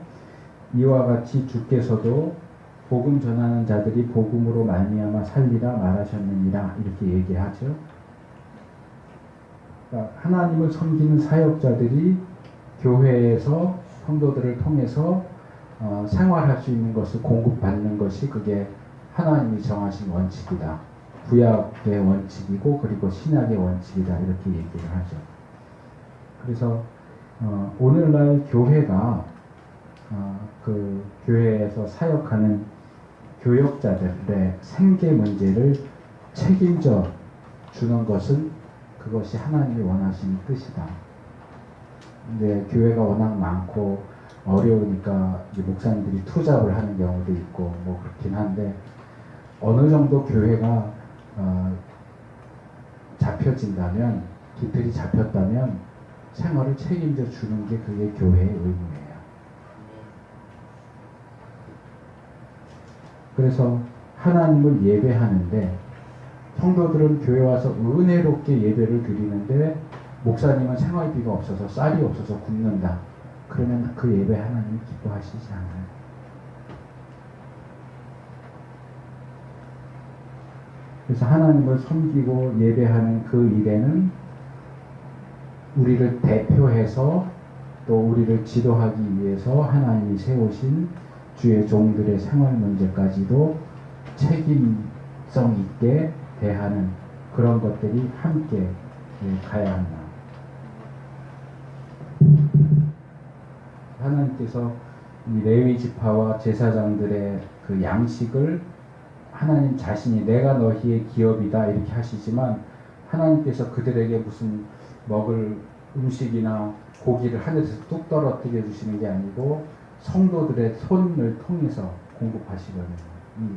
이와 같이 주께서도 복음 전하는 자들이 복음으로 말미암아 살리라 말하셨느니라 이렇게 얘기하죠. 그러니까 하나님을 섬기는 사역자들이 교회에서 성도들을 통해서 생활할 수 있는 것을 공급받는 것이 그게 하나님이 정하신 원칙이다. 구약의 원칙이고 그리고 신약의 원칙이다. 이렇게 얘기를 하죠. 그래서 오늘날 교회가 그 교회에서 사역하는 교역자들의 생계 문제를 책임져 주는 것은 그것이 하나님이 원하시는 뜻이다. 근데 교회가 워낙 많고 어려우니까 이제 목사님들이 투잡을 하는 경우도 있고 뭐 그렇긴 한데 어느 정도 교회가 잡혀진다면, 깃털이 잡혔다면 생활을 책임져 주는 게 그게 교회의 의무예요. 그래서 하나님을 예배하는데 성도들은 교회 와서 은혜롭게 예배를 드리는데 목사님은 생활비가 없어서 쌀이 없어서 굶는다. 그러면 그 예배 하나님 기뻐하시지 않아요. 그래서 하나님을 섬기고 예배하는 그 일에는 우리를 대표해서 또 우리를 지도하기 위해서 하나님이 세우신 주의 종들의 생활 문제까지도 책임성 있게 대하는 그런 것들이 함께 가야 한다. 하나님께서 이 레위 지파와 제사장들의 그 양식을 하나님 자신이 내가 너희의 기업이다 이렇게 하시지만 하나님께서 그들에게 무슨 먹을 음식이나 고기를 하늘에서 뚝 떨어뜨려 주시는 게 아니고 성도들의 손을 통해서 공급하시거든요. 이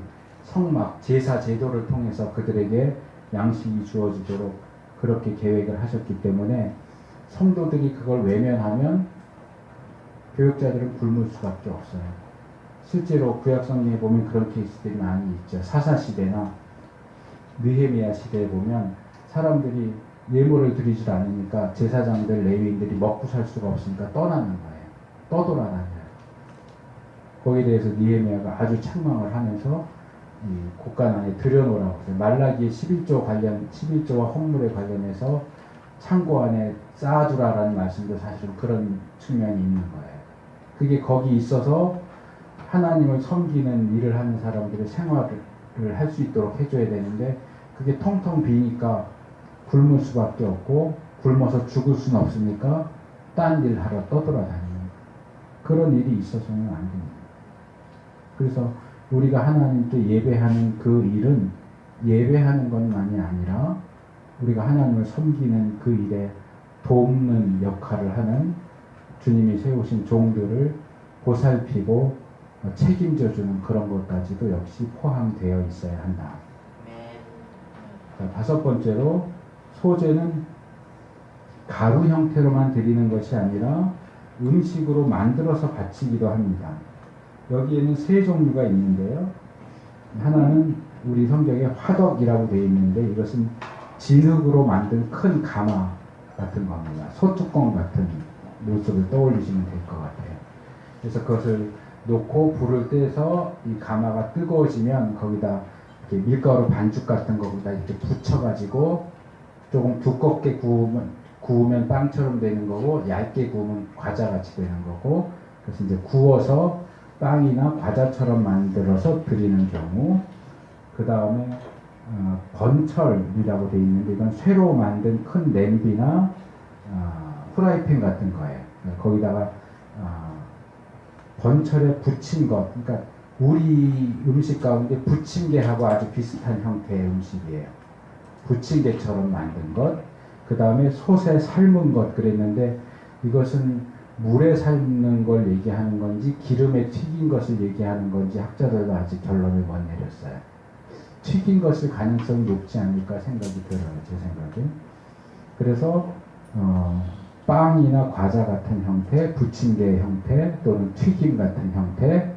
성막, 제사 제도를 통해서 그들에게 양식이 주어지도록 그렇게 계획을 하셨기 때문에 성도들이 그걸 외면하면 교역자들은 굶을 수밖에 없어요. 실제로 구약성경에 보면 그런 케이스들이 많이 있죠. 사사시대나 느헤미야 시대에 보면 사람들이 예물을 드리지 않으니까 제사장들, 레위인들이 먹고 살 수가 없으니까 떠나는 거예요. 떠돌아다녀요. 거기에 대해서 느헤미야가 아주 책망을 하면서 이 곳간 안에 들여놓으라고 해요. 말라기의 11조와 헌물에 관련해서 창고 안에 쌓아두라라는 말씀도 사실은 그런 측면이 있는 거예요. 그게 거기 있어서 하나님을 섬기는 일을 하는 사람들의 생활을 할 수 있도록 해줘야 되는데 그게 텅텅 비니까 굶을 수밖에 없고 굶어서 죽을 수는 없으니까 딴 일 하러 떠돌아다니는 그런 일이 있어서는 안 됩니다. 그래서 우리가 하나님께 예배하는 그 일은 예배하는 것만이 아니라 우리가 하나님을 섬기는 그 일에 돕는 역할을 하는 주님이 세우신 종들을 보살피고 책임져주는 그런 것까지도 역시 포함되어 있어야 한다. 자, 다섯 번째로 소제는 가루 형태로만 드리는 것이 아니라 음식으로 만들어서 바치기도 합니다. 여기에는 세 종류가 있는데요. 하나는 우리 성경에 화덕이라고 되어 있는데 이것은 진흙으로 만든 큰 가마 같은 겁니다. 소뚜껑 같은 모습을 떠올리시면 될 것 같아요. 그래서 그것을 놓고 불을 떼서 이 가마가 뜨거워지면 거기다 이렇게 밀가루 반죽 같은 거보다 이렇게 붙여가지고 조금 두껍게 구우면 빵처럼 되는 거고 얇게 구우면 과자같이 되는 거고 그래서 이제 구워서 빵이나 과자처럼 만들어서 드리는 경우 그 다음에 번철이라고 되어 있는데 이건 쇠로 만든 큰 냄비나 프라이팬 같은 거예요. 거기다가 번철에 붙인 것, 그러니까 우리 음식 가운데 부침개하고 아주 비슷한 형태의 음식이에요. 부침개처럼 만든 것, 그 다음에 솥에 삶은 것 그랬는데 이것은 물에 삶는 걸 얘기하는 건지 기름에 튀긴 것을 얘기하는 건지 학자들도 아직 결론을 못 내렸어요. 튀긴 것일 가능성이 높지 않을까 생각이 들어요. 제 생각에. 그래서 빵이나 과자 같은 형태, 부침개 형태 또는 튀김 같은 형태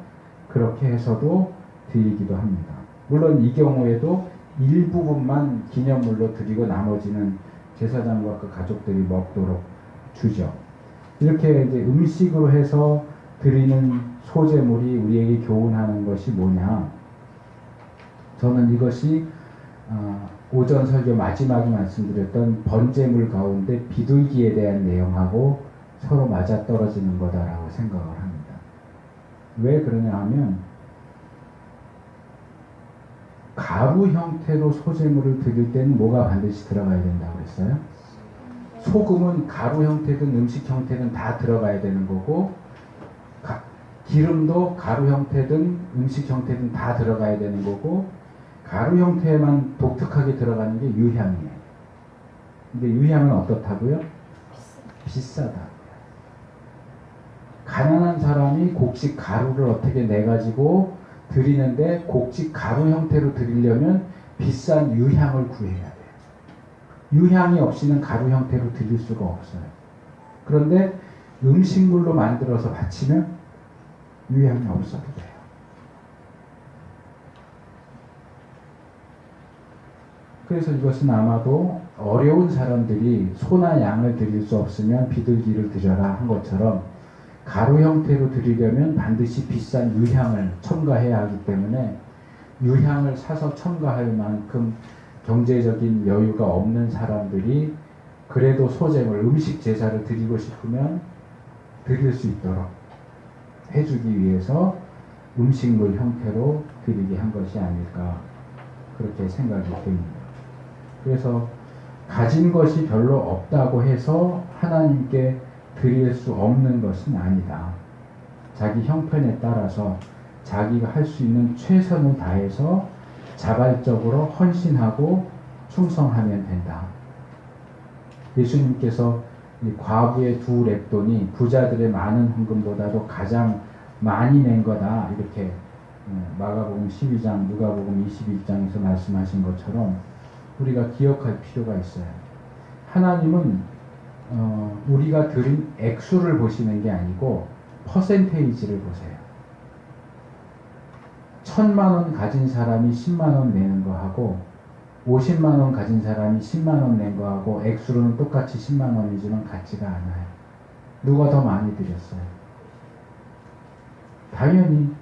그렇게 해서도 드리기도 합니다. 물론 이 경우에도 일부분만 기념물로 드리고 나머지는 제사장과 그 가족들이 먹도록 주죠. 이렇게 이제 음식으로 해서 드리는 소제물이 우리에게 교훈하는 것이 뭐냐? 저는 이것이 오전 설교 마지막에 말씀드렸던 번제물 가운데 비둘기에 대한 내용하고 서로 맞아떨어지는 거다라고 생각을 합니다. 왜 그러냐 하면 가루 형태로 소제물을 드릴 때는 뭐가 반드시 들어가야 된다고 그랬어요? 소금은 가루 형태든 음식 형태든 다 들어가야 되는 거고 기름도 가루 형태든 음식 형태든 다 들어가야 되는 거고 가루 형태에만 독특하게 들어가는 게 유향이에요. 근데 유향은 어떻다고요? 비싸다. 가난한 사람이 곡식 가루를 어떻게 내가지고 드리는데 곡식 가루 형태로 드리려면 비싼 유향을 구해야 돼요. 유향이 없이는 가루 형태로 드릴 수가 없어요. 그런데 음식물로 만들어서 바치면 유향이 없어도 돼요. 그래서 이것은 아마도 어려운 사람들이 소나 양을 드릴 수 없으면 비둘기를 드려라 한 것처럼 가루 형태로 드리려면 반드시 비싼 유향을 첨가해야 하기 때문에 유향을 사서 첨가할 만큼 경제적인 여유가 없는 사람들이 그래도 소제물, 음식 제사를 드리고 싶으면 드릴 수 있도록 해주기 위해서 음식물 형태로 드리게 한 것이 아닐까 그렇게 생각이 듭니다. 그래서 가진 것이 별로 없다고 해서 하나님께 드릴 수 없는 것은 아니다. 자기 형편에 따라서 자기가 할 수 있는 최선을 다해서 자발적으로 헌신하고 충성하면 된다. 예수님께서 이 과부의 두 렙돈이 부자들의 많은 헌금보다도 가장 많이 낸 거다. 이렇게 마가복음 12장, 누가복음 21장에서 말씀하신 것처럼 우리가 기억할 필요가 있어요. 하나님은 우리가 드린 액수를 보시는 게 아니고 퍼센테이지를 보세요. 1,000만 원 가진 사람이 10만 원 내는 거하고 50만 원 가진 사람이 10만 원 낸 거하고 액수로는 똑같이 10만 원이지만 같지가 않아요. 누가 더 많이 드렸어요? 당연히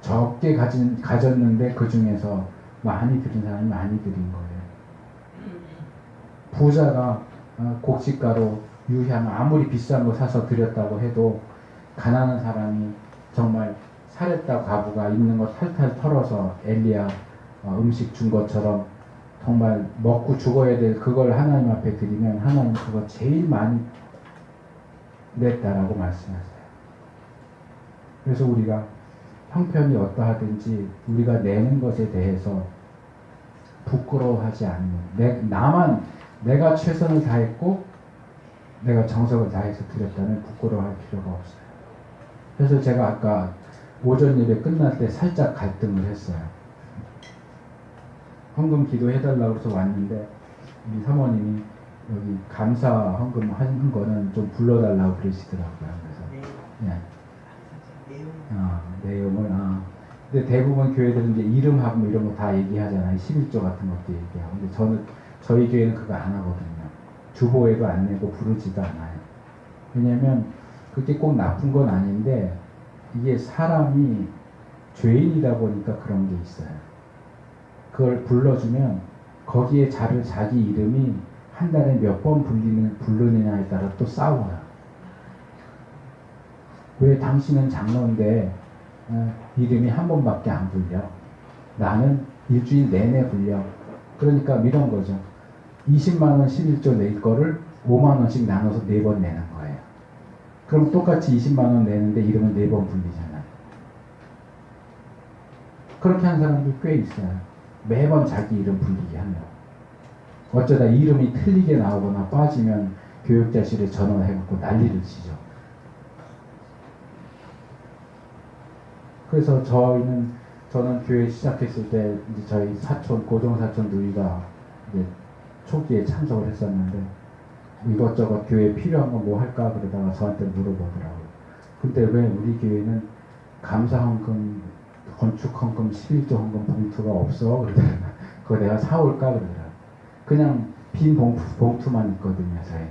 적게 가졌는데 그 중에서 많이 드린 사람이 많이 드린 거예요. 부자가 곡식가루, 유향 아무리 비싼 거 사서 드렸다고 해도 가난한 사람이 정말 살했다 과부가 있는 거 탈탈 털어서 엘리야 음식 준 것처럼 정말 먹고 죽어야 될 그걸 하나님 앞에 드리면 하나님 그거 제일 많이 냈다라고 말씀하세요. 그래서 우리가 형편이 어떠하든지 우리가 내는 것에 대해서 부끄러워하지 않는 내가 최선을 다했고 내가 정성을 다해서 드렸다면 부끄러워할 필요가 없어요. 그래서 제가 아까 오전 예배 끝날 때 살짝 갈등을 했어요. 헌금 기도해달라고 해서 왔는데 우리 사모님이 여기 감사 헌금 한 거는 좀 불러달라고 그러시더라고요. 그래서 내용을 근데 대부분 교회들은 이제 이름하고 뭐 이런 거 다 얘기하잖아요. 11조 같은 것도 얘기하고. 근데 저희 교회는 그거 안 하거든요. 주보에도 안 내고 부르지도 않아요. 왜냐면 그게 꼭 나쁜 건 아닌데 이게 사람이 죄인이다 보니까 그런 게 있어요. 그걸 불러주면 거기에 자기 이름이 한 달에 몇 번 부르느냐에 따라 또 싸워요. 왜 당신은 장로인데 이름이 한 번밖에 안 불려? 나는 일주일 내내 불려. 그러니까 이런 거죠. 20만원 11조 낼 거를 5만원씩 나눠서 4번 내는 거예요. 그럼 똑같이 20만원 내는데 이름은 4번 불리잖아요. 그렇게 하는 사람들 꽤 있어요. 매번 자기 이름 불리게 하면. 어쩌다 이름이 틀리게 나오거나 빠지면 교육자실에 전화해갖고 난리를 치죠. 그래서 저는 교회 시작했을 때 이제 저희 고종사촌 누이가 이제 초기에 참석을 했었는데 이것저것 교회에 필요한 거 뭐 할까 그러다가 저한테 물어보더라고요. 근데 왜 우리 교회는 감사헌금, 건축헌금, 11조 헌금 봉투가 없어? 그러더라고요. 그거 내가 사올까? 그러더라고요. 그냥 빈 봉투만 있거든요, 저희는.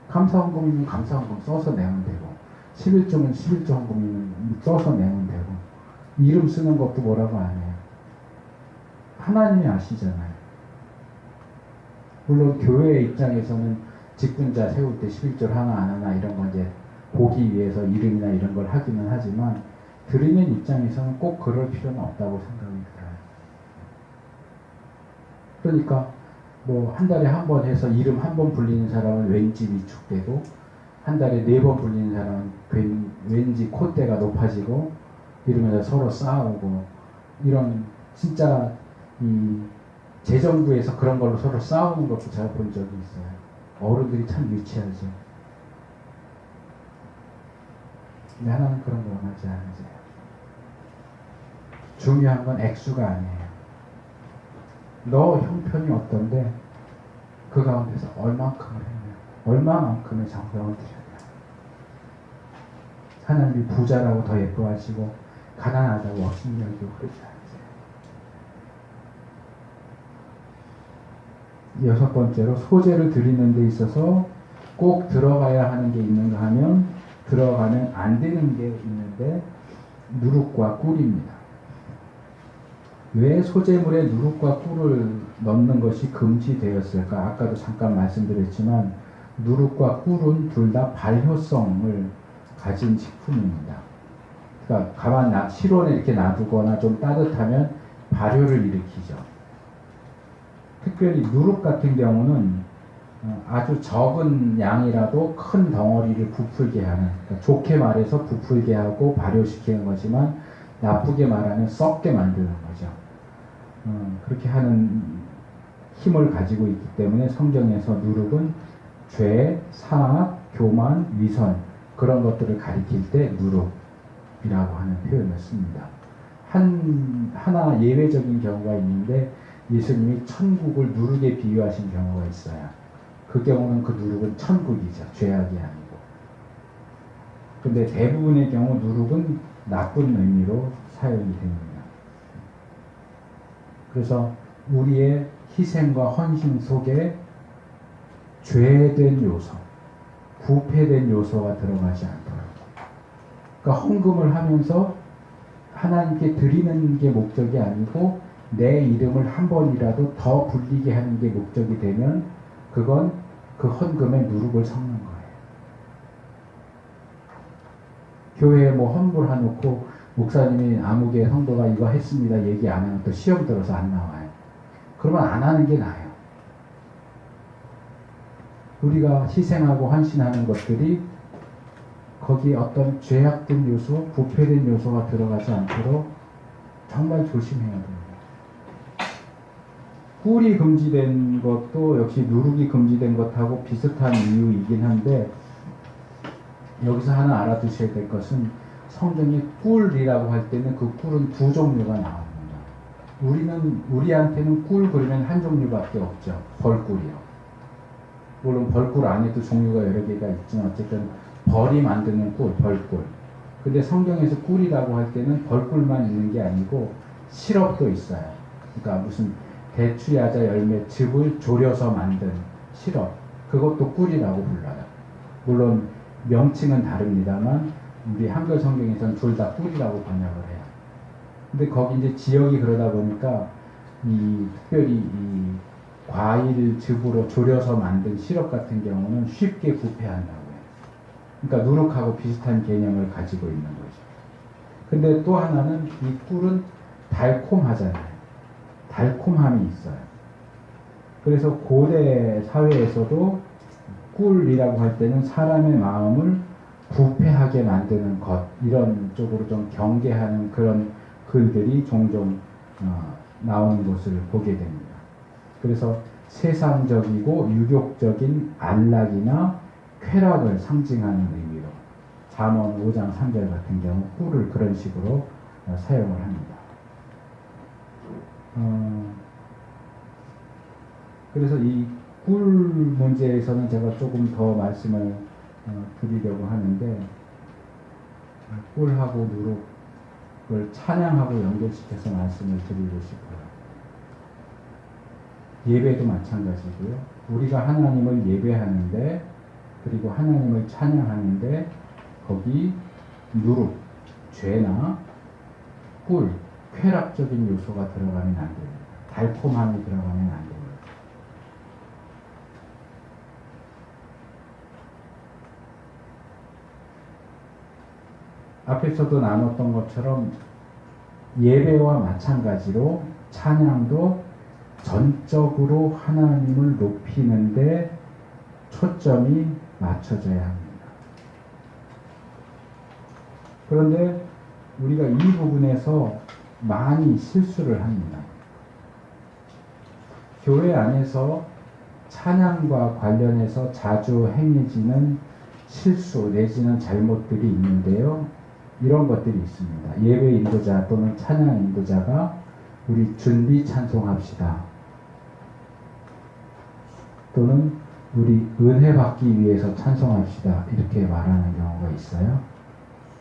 감사헌금이면 감사헌금 써서 내면 되고 11조면 11조 헌금이면 써서 내면 되고 이름 쓰는 것도 뭐라고 안 해요. 하나님이 아시잖아요. 물론 교회 입장에서는 직분자 세울 때 11조를 하나 안 하나 이런 거 이제 보기 위해서 이름이나 이런 걸 하기는 하지만 드리는 입장에서는 꼭 그럴 필요는 없다고 생각이 들어요. 그러니까 뭐 한 달에 한 번 해서 이름 한 번 불리는 사람은 왠지 위축되고 한 달에 4번 불리는 사람은 왠지 콧대가 높아지고 이러면서 서로 싸우고 이런 진짜 이 재정부에서 그런 걸로 서로 싸우는 것도 제가 본 적이 있어요. 어른들이 참 유치하죠. 근데 하나는 그런 거 원하지 않으세요. 중요한 건 액수가 아니에요. 너 형편이 어떤데 그 가운데서 얼만큼을 했냐, 얼마만큼의 정성을 드렸냐. 하나님이 부자라고 더 예뻐하시고 가난하다고 억신여기고 그러지 않으세요. 6번째로 소재를 드리는 데 있어서 꼭 들어가야 하는 게 있는가 하면 들어가면 안 되는 게 있는데 누룩과 꿀입니다. 왜 소재물에 누룩과 꿀을 넣는 것이 금지되었을까? 아까도 잠깐 말씀드렸지만 누룩과 꿀은 둘 다 발효성을 가진 식품입니다. 그러니까 가만 실온에 이렇게 놔두거나 좀 따뜻하면 발효를 일으키죠. 특별히 누룩 같은 경우는 아주 적은 양이라도 큰 덩어리를 부풀게 하는, 그러니까 좋게 말해서 부풀게 하고 발효시키는 거지만 나쁘게 말하면 썩게 만드는 거죠. 그렇게 하는 힘을 가지고 있기 때문에 성경에서 누룩은 죄, 사악, 교만, 위선 그런 것들을 가리킬 때 누룩이라고 하는 표현을 씁니다. 하나 예외적인 경우가 있는데 예수님이 천국을 누룩에 비유하신 경우가 있어요. 그 경우는 그 누룩은 천국이죠. 죄악이 아니고. 근데 대부분의 경우 누룩은 나쁜 의미로 사용이 됩니다. 그래서 우리의 희생과 헌신 속에 죄된 요소, 부패된 요소가 들어가지 않도록. 그러니까 헌금을 하면서 하나님께 드리는 게 목적이 아니고 내 이름을 한 번이라도 더 불리게 하는 게 목적이 되면 그건 그 헌금에 누룩을 섞는 거예요. 교회에 뭐 헌물해놓고 목사님이 아무개 성도가 이거 했습니다 얘기 안 하면 또 시험 들어서 안 나와요. 그러면 안 하는 게 나아요. 우리가 희생하고 헌신하는 것들이 거기에 어떤 죄악된 요소, 부패된 요소가 들어가지 않도록 정말 조심해야 됩니다. 꿀이 금지된 것도 역시 누룩이 금지된 것하고 비슷한 이유이긴 한데 여기서 하나 알아두셔야 될 것은 성경에 꿀이라고 할 때는 그 꿀은 두 종류가 나옵니다. 우리한테는 꿀 그러면 한 종류밖에 없죠. 벌꿀이요. 물론 벌꿀 안에도 종류가 여러 개가 있지만 어쨌든 벌이 만드는 꿀, 벌꿀. 근데 성경에서 꿀이라고 할 때는 벌꿀만 있는 게 아니고 시럽도 있어요. 그러니까 무슨 대추, 야자, 열매, 즙을 졸여서 만든 시럽. 그것도 꿀이라고 불러요. 물론 명칭은 다릅니다만 우리 한글 성경에서는 둘 다 꿀이라고 번역을 해요. 근데 거기 이제 지역이 그러다 보니까 특별히 이 과일 즙으로 졸여서 만든 시럽 같은 경우는 쉽게 부패한다고 해요. 그러니까 누룩하고 비슷한 개념을 가지고 있는 거죠. 근데 또 하나는 이 꿀은 달콤하잖아요. 달콤함이 있어요. 그래서 고대 사회에서도 꿀이라고 할 때는 사람의 마음을 부패하게 만드는 것, 이런 쪽으로 좀 경계하는 그런 글들이 종종 나오는 것을 보게 됩니다. 그래서 세상적이고 유욕적인 안락이나 쾌락을 상징하는 의미로 잠언 5장 3절 같은 경우 꿀을 그런 식으로 사용을 합니다. 그래서 이 꿀 문제에서는 제가 조금 더 말씀을 드리려고 하는데, 꿀하고 누룩을 찬양하고 연결시켜서 말씀을 드리고 싶어요. 예배도 마찬가지고요. 우리가 하나님을 예배하는데, 그리고 하나님을 찬양하는데 거기 누룩, 죄나 꿀, 쾌락적인 요소가 들어가면 안 됩니다. 달콤함이 들어가면 안 됩니다. 앞에서도 나눴던 것처럼 예배와 마찬가지로 찬양도 전적으로 하나님을 높이는데 초점이 맞춰져야 합니다. 그런데 우리가 이 부분에서 많이 실수를 합니다. 교회 안에서 찬양과 관련해서 자주 행해지는 실수 내지는 잘못들이 있는데요. 이런 것들이 있습니다. 예배 인도자 또는 찬양 인도자가 우리 준비 찬송합시다. 또는 우리 은혜 받기 위해서 찬송합시다. 이렇게 말하는 경우가 있어요.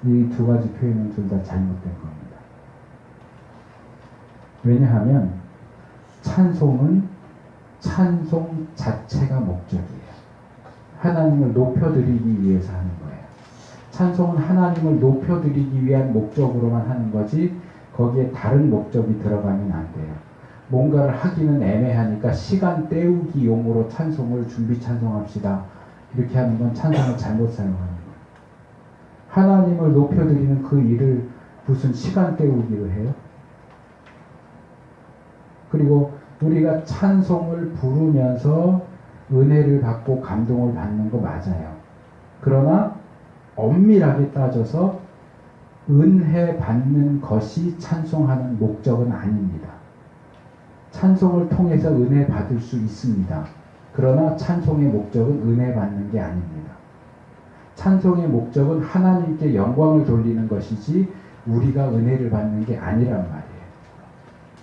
이 두 가지 표현은 둘 다 잘못된 겁니다. 왜냐하면 찬송은 찬송 자체가 목적이에요. 하나님을 높여드리기 위해서 하는 거예요. 찬송은 하나님을 높여드리기 위한 목적으로만 하는 거지 거기에 다른 목적이 들어가면 안 돼요. 뭔가를 하기는 애매하니까 시간 때우기 용으로 찬송을 준비 찬송합시다. 이렇게 하는 건 찬송을 잘못 사용하는 거예요. 하나님을 높여드리는 그 일을 무슨 시간 때우기로 해요? 그리고 우리가 찬송을 부르면서 은혜를 받고 감동을 받는 거 맞아요. 그러나 엄밀하게 따져서 은혜 받는 것이 찬송하는 목적은 아닙니다. 찬송을 통해서 은혜 받을 수 있습니다. 그러나 찬송의 목적은 은혜 받는 게 아닙니다. 찬송의 목적은 하나님께 영광을 돌리는 것이지 우리가 은혜를 받는 게 아니란 말이에요.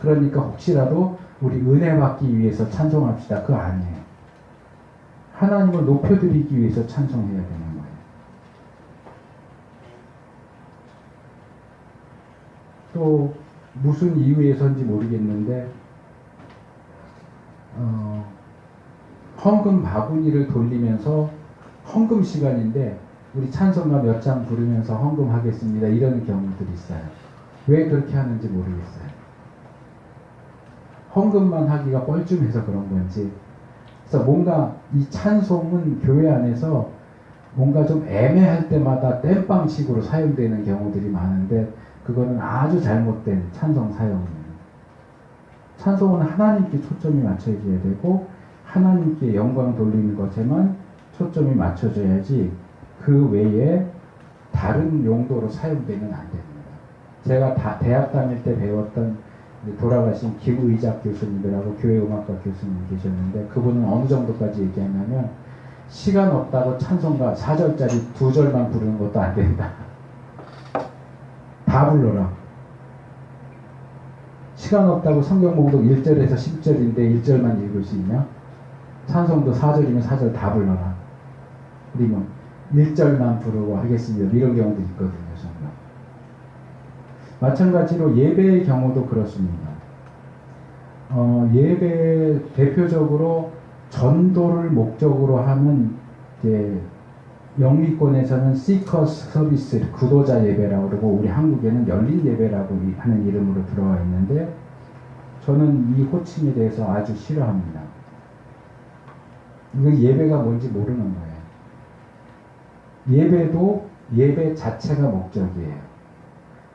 그러니까 혹시라도 우리 은혜 받기 위해서 찬송합시다. 그거 아니에요. 하나님을 높여드리기 위해서 찬송해야 되는 거예요. 또 무슨 이유에서인지 모르겠는데 헌금 바구니를 돌리면서 헌금 시간인데 우리 찬송가 몇 장 부르면서 헌금하겠습니다. 이런 경우들이 있어요. 왜 그렇게 하는지 모르겠어요. 헌금만 하기가 뻘쭘해서 그런 건지. 그래서 뭔가 이 찬송은 교회 안에서 뭔가 좀 애매할 때마다 땜빵식으로 사용되는 경우들이 많은데 그거는 아주 잘못된 찬송 사용입니다. 찬송은 하나님께 초점이 맞춰져야 되고 하나님께 영광 돌리는 것에만 초점이 맞춰져야지 그 외에 다른 용도로 사용되면 안 됩니다. 제가 대학 다닐 때 배웠던 돌아가신 김의작 교수님이라고 교회음악과 교수님 계셨는데 그분은 어느 정도까지 얘기하냐면 시간 없다고 찬송가 4절짜리 2절만 부르는 것도 안 된다. 다 불러라. 시간 없다고 성경 봉독 1절에서 10절인데 1절만 읽을 수 있냐? 찬송도 4절이면 4절 다 불러라. 우리 뭐 1절만 부르고 하겠습니다. 이런 경우도 있거든요. 정말. 마찬가지로 예배의 경우도 그렇습니다. 예배 대표적으로 전도를 목적으로 하는 이제 영미권에서는 시커스 서비스, 구도자 예배라고 그러고 우리 한국에는 열린 예배라고 하는 이름으로 들어와 있는데 저는 이 호칭에 대해서 아주 싫어합니다. 이건 예배가 뭔지 모르는 거예요. 예배도 예배 자체가 목적이에요.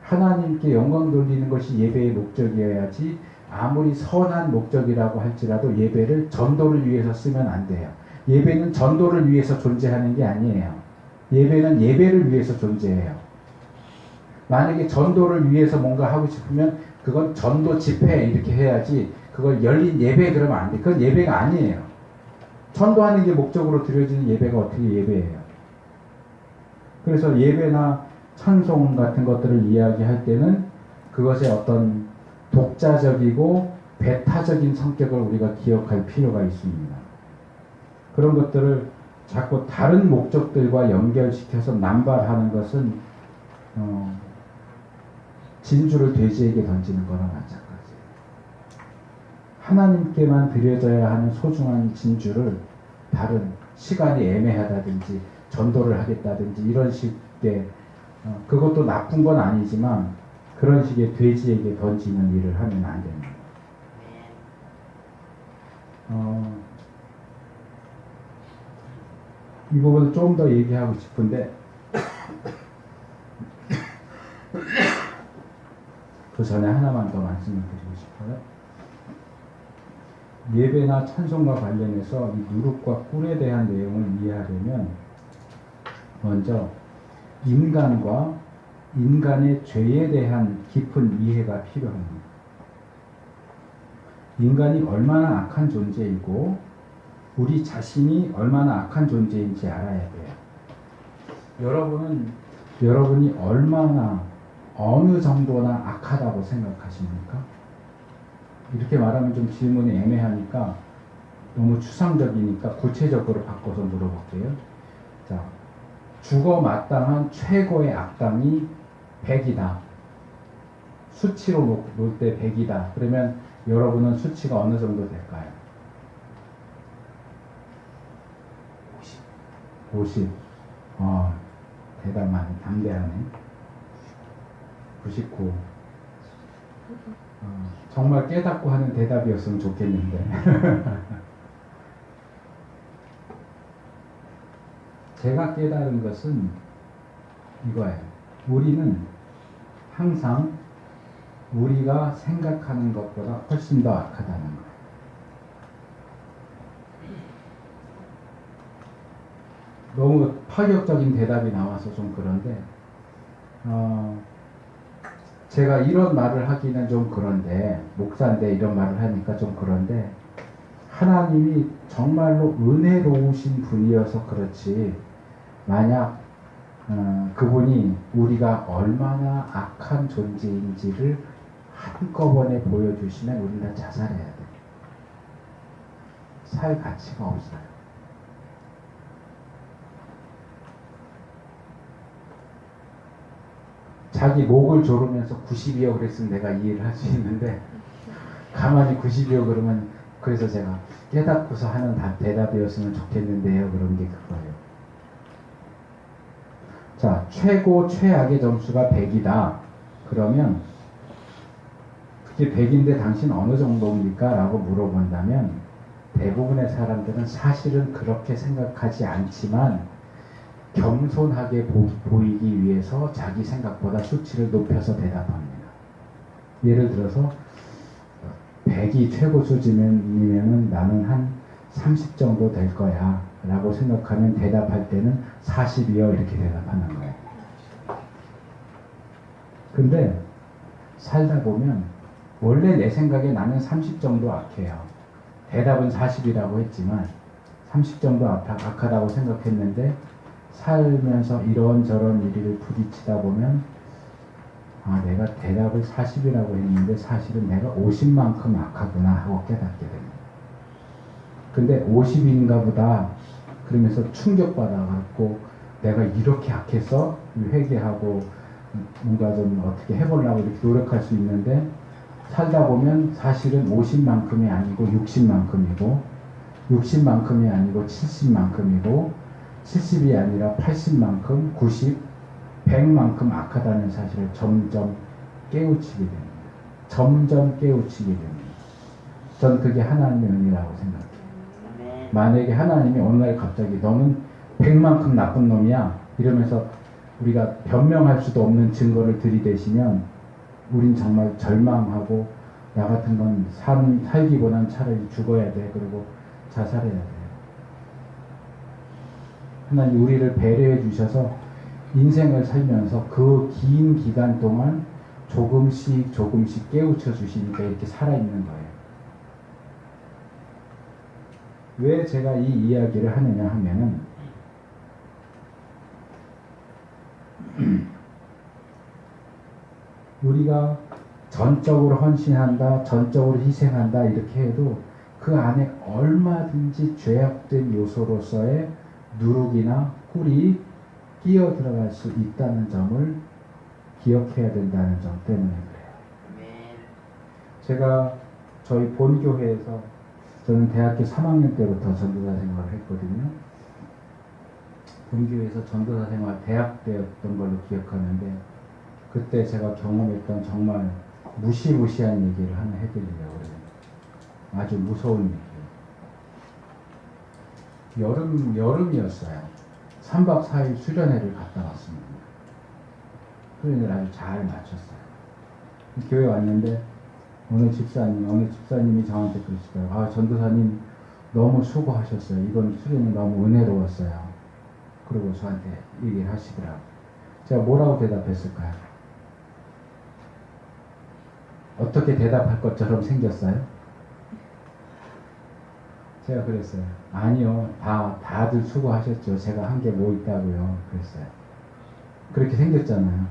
하나님께 영광 돌리는 것이 예배의 목적이어야지 아무리 선한 목적이라고 할지라도 예배를 전도를 위해서 쓰면 안 돼요. 예배는 전도를 위해서 존재하는 게 아니에요. 예배는 예배를 위해서 존재해요. 만약에 전도를 위해서 뭔가 하고 싶으면 그건 전도 집회 이렇게 해야지 그걸 열린 예배 그러면 안 돼. 그건 예배가 아니에요. 전도하는 게 목적으로 드려지는 예배가 어떻게 예배예요. 그래서 예배나 찬송 같은 것들을 이야기할 때는 그것의 어떤 독자적이고 배타적인 성격을 우리가 기억할 필요가 있습니다. 그런 것들을 자꾸 다른 목적들과 연결시켜서 남발하는 것은 진주를 돼지에게 던지는 거나 마찬가지예요. 하나님께만 드려져야 하는 소중한 진주를 다른 시간이 애매하다든지 전도를 하겠다든지 이런 식의 그것도 나쁜 건 아니지만 그런 식의 돼지에게 던지는 일을 하면 안 됩니다. 이 부분을 좀 더 얘기하고 싶은데 그 전에 하나만 더 말씀을 드리고 싶어요. 예배나 찬송과 관련해서 이 누룩과 꿀에 대한 내용을 이해하려면 먼저 인간과 인간의 죄에 대한 깊은 이해가 필요합니다. 인간이 얼마나 악한 존재이고 우리 자신이 얼마나 악한 존재인지 알아야 돼요. 여러분이 얼마나 어느 정도나 악하다고 생각하십니까? 이렇게 말하면 좀 질문이 애매하니까 너무 추상적이니까 구체적으로 바꿔서 물어볼게요. 자, 죽어 마땅한 최고의 악당이 100이다. 수치로 놓을 때 100이다. 그러면 여러분은 수치가 어느 정도 될까요? 50. 대단하네. 담대하네. 99. 정말 깨닫고 하는 대답이었으면 좋겠는데. 제가 깨달은 것은 이거예요. 우리는 항상 우리가 생각하는 것보다 훨씬 더 악하다는 거예요. 너무 파격적인 대답이 나와서 좀 그런데 제가 이런 말을 하기는 좀 그런데 목사인데 이런 말을 하니까 좀 그런데 하나님이 정말로 은혜로우신 분이어서 그렇지 만약 그분이 우리가 얼마나 악한 존재인지를 한꺼번에 보여주시면 우리는 다 자살해야 돼. 살 가치가 없어요. 자기 목을 조르면서 90이요 그랬으면 내가 이해를 할 수 있는데 가만히 90이요 그러면 그래서 제가 깨닫고서 하는 대답이었으면 좋겠는데요 그런 게 그거예요. 자, 최고 최악의 점수가 100이다. 그러면 그게 100인데 당신 어느 정도입니까? 라고 물어본다면 대부분의 사람들은 사실은 그렇게 생각하지 않지만 겸손하게 보이기 위해서 자기 생각보다 수치를 높여서 대답합니다. 예를 들어서 100이 최고 수준이면 나는 한 30 정도 될 거야 라고 생각하면 대답할 때는 40이요 이렇게 대답하는 거예요. 근데 살다 보면 원래 내 생각에 나는 30 정도 악해요. 대답은 40이라고 했지만 30 정도 악하다고 생각했는데 살면서 이런저런 일을 부딪히다 보면 아, 내가 대답을 40이라고 했는데 사실은 내가 50만큼 악하구나 하고 깨닫게 됩니다. 근데 50인가 보다 그러면서 충격받아갖고 내가 이렇게 악해서 회개하고 뭔가 좀 어떻게 해보려고 이렇게 노력할 수 있는데 살다 보면 사실은 50만큼이 아니고 60만큼이고 60만큼이 아니고 70만큼이고 70이 아니라 80만큼 90, 100만큼 악하다는 사실을 점점 깨우치게 됩니다. 점점 깨우치게 됩니다. 전 그게 하나님의 은혜라고 생각해요. 만약에 하나님이 어느 날 갑자기 너는 100만큼 나쁜 놈이야 이러면서 우리가 변명할 수도 없는 증거를 들이대시면 우린 정말 절망하고 나 같은 건 살기보단 차라리 죽어야 돼. 그리고 자살해야 돼요. 하나님 우리를 배려해 주셔서 인생을 살면서 그 긴 기간 동안 조금씩 조금씩 깨우쳐 주시니까 이렇게 살아있는 거예요. 왜 제가 이 이야기를 하느냐 하면은 우리가 전적으로 헌신한다, 전적으로 희생한다 이렇게 해도 그 안에 얼마든지 죄악된 요소로서의 누룩이나 꿀이 끼어 들어갈 수 있다는 점을 기억해야 된다는 점 때문에 그래요. 제가 저희 본교회에서 저는 대학교 3학년 때부터 전도사 생활을 했거든요. 본교회에서 전도사 생활 대학 때였던 걸로 기억하는데 그때 제가 경험했던 정말 무시무시한 얘기를 하나 해드리려고 그래요. 아주 무서운 얘기예요. 여름이었어요. 3박 4일 수련회를 갔다 왔습니다. 수련회를 아주 잘 마쳤어요. 교회 왔는데 어느 집사님이 저한테 그러시더라고요. 아, 전도사님 너무 수고하셨어요. 이번 수련회 너무 은혜로웠어요. 그리고 저한테 얘기를 하시더라고요. 제가 뭐라고 대답했을까요? 어떻게 대답할 것처럼 생겼어요? 제가 그랬어요. 아니요, 다들 수고하셨죠. 제가 한 게 뭐 있다고요. 그랬어요. 그렇게 생겼잖아요.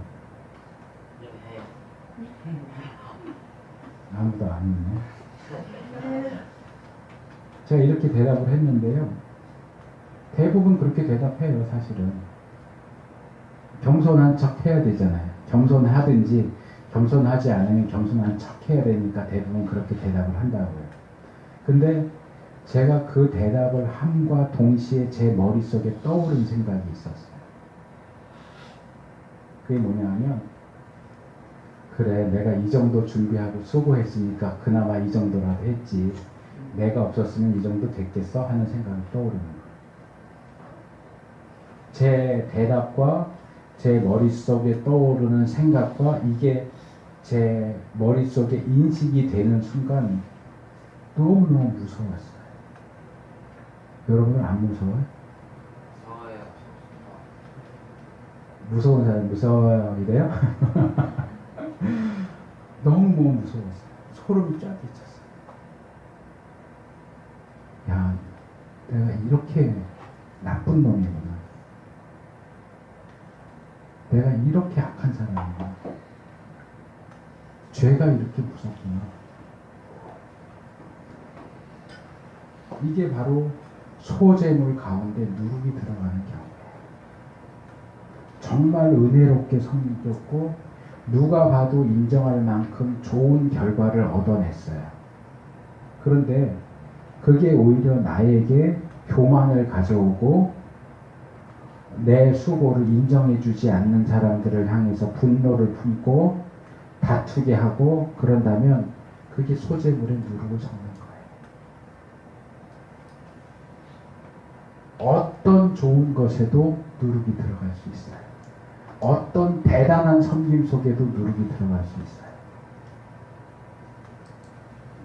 아무도 안 있네. 제가 이렇게 대답을 했는데요. 대부분 그렇게 대답해요, 사실은. 겸손한 척 해야 되잖아요. 겸손하든지 겸손하지 않으면 겸손한 척 해야 되니까 대부분 그렇게 대답을 한다고요. 근데 제가 그 대답을 함과 동시에 제 머릿속에 떠오른 생각이 있었어요. 그게 뭐냐 하면 그래, 내가 이 정도 준비하고 수고했으니까 그나마 이 정도라도 했지. 내가 없었으면 이 정도 됐겠어? 하는 생각이 떠오르는 거예요. 제 대답과 제 머릿속에 떠오르는 생각과 이게 제 머릿속에 인식이 되는 순간 너무너무 무서웠어요. 여러분은 안 무서워요? 무서운 사람 무서워요 이래요? 너무 무서웠어요. 소름이 쫙 끼쳤어요. 야, 내가 이렇게 나쁜 놈이구나. 내가 이렇게 악한 사람이구나. 죄가 이렇게 무섭구나. 이게 바로 소재물 가운데 누룩이 들어가는 경우예요. 정말 은혜롭게 섬겼고 누가 봐도 인정할 만큼 좋은 결과를 얻어냈어요. 그런데 그게 오히려 나에게 교만을 가져오고 내 수고를 인정해주지 않는 사람들을 향해서 분노를 품고 다투게 하고 그런다면 그게 소재물에 누룩을 적는 거예요. 어떤 좋은 것에도 누룩이 들어갈 수 있어요. 어떤 대단한 섬김 속에도 누룩이 들어갈 수 있어요.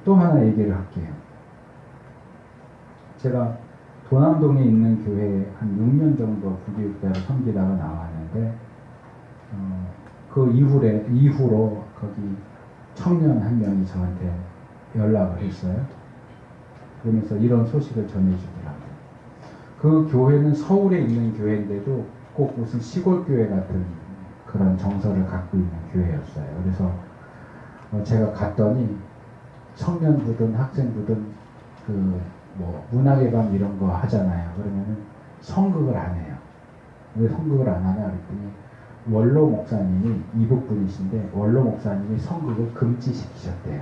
또 하나 얘기를 할게요. 제가 도남동에 있는 교회에 한 6년 정도 부교육자로 섬기다가 나왔는데 그 이후로 거기 청년 한 명이 저한테 연락을 했어요. 그러면서 이런 소식을 전해주더라고요. 그 교회는 서울에 있는 교회인데도 꼭 무슨 시골 교회 같은 그런 정서를 갖고 있는 교회였어요. 그래서 제가 갔더니 청년부든 학생부든 그 뭐 문학의 밤 이런 거 하잖아요. 그러면은 성극을 안 해요. 왜 성극을 안 하냐 그랬더니 원로 목사님이 이북 분이신데 원로 목사님이 성극을 금지시키셨대요.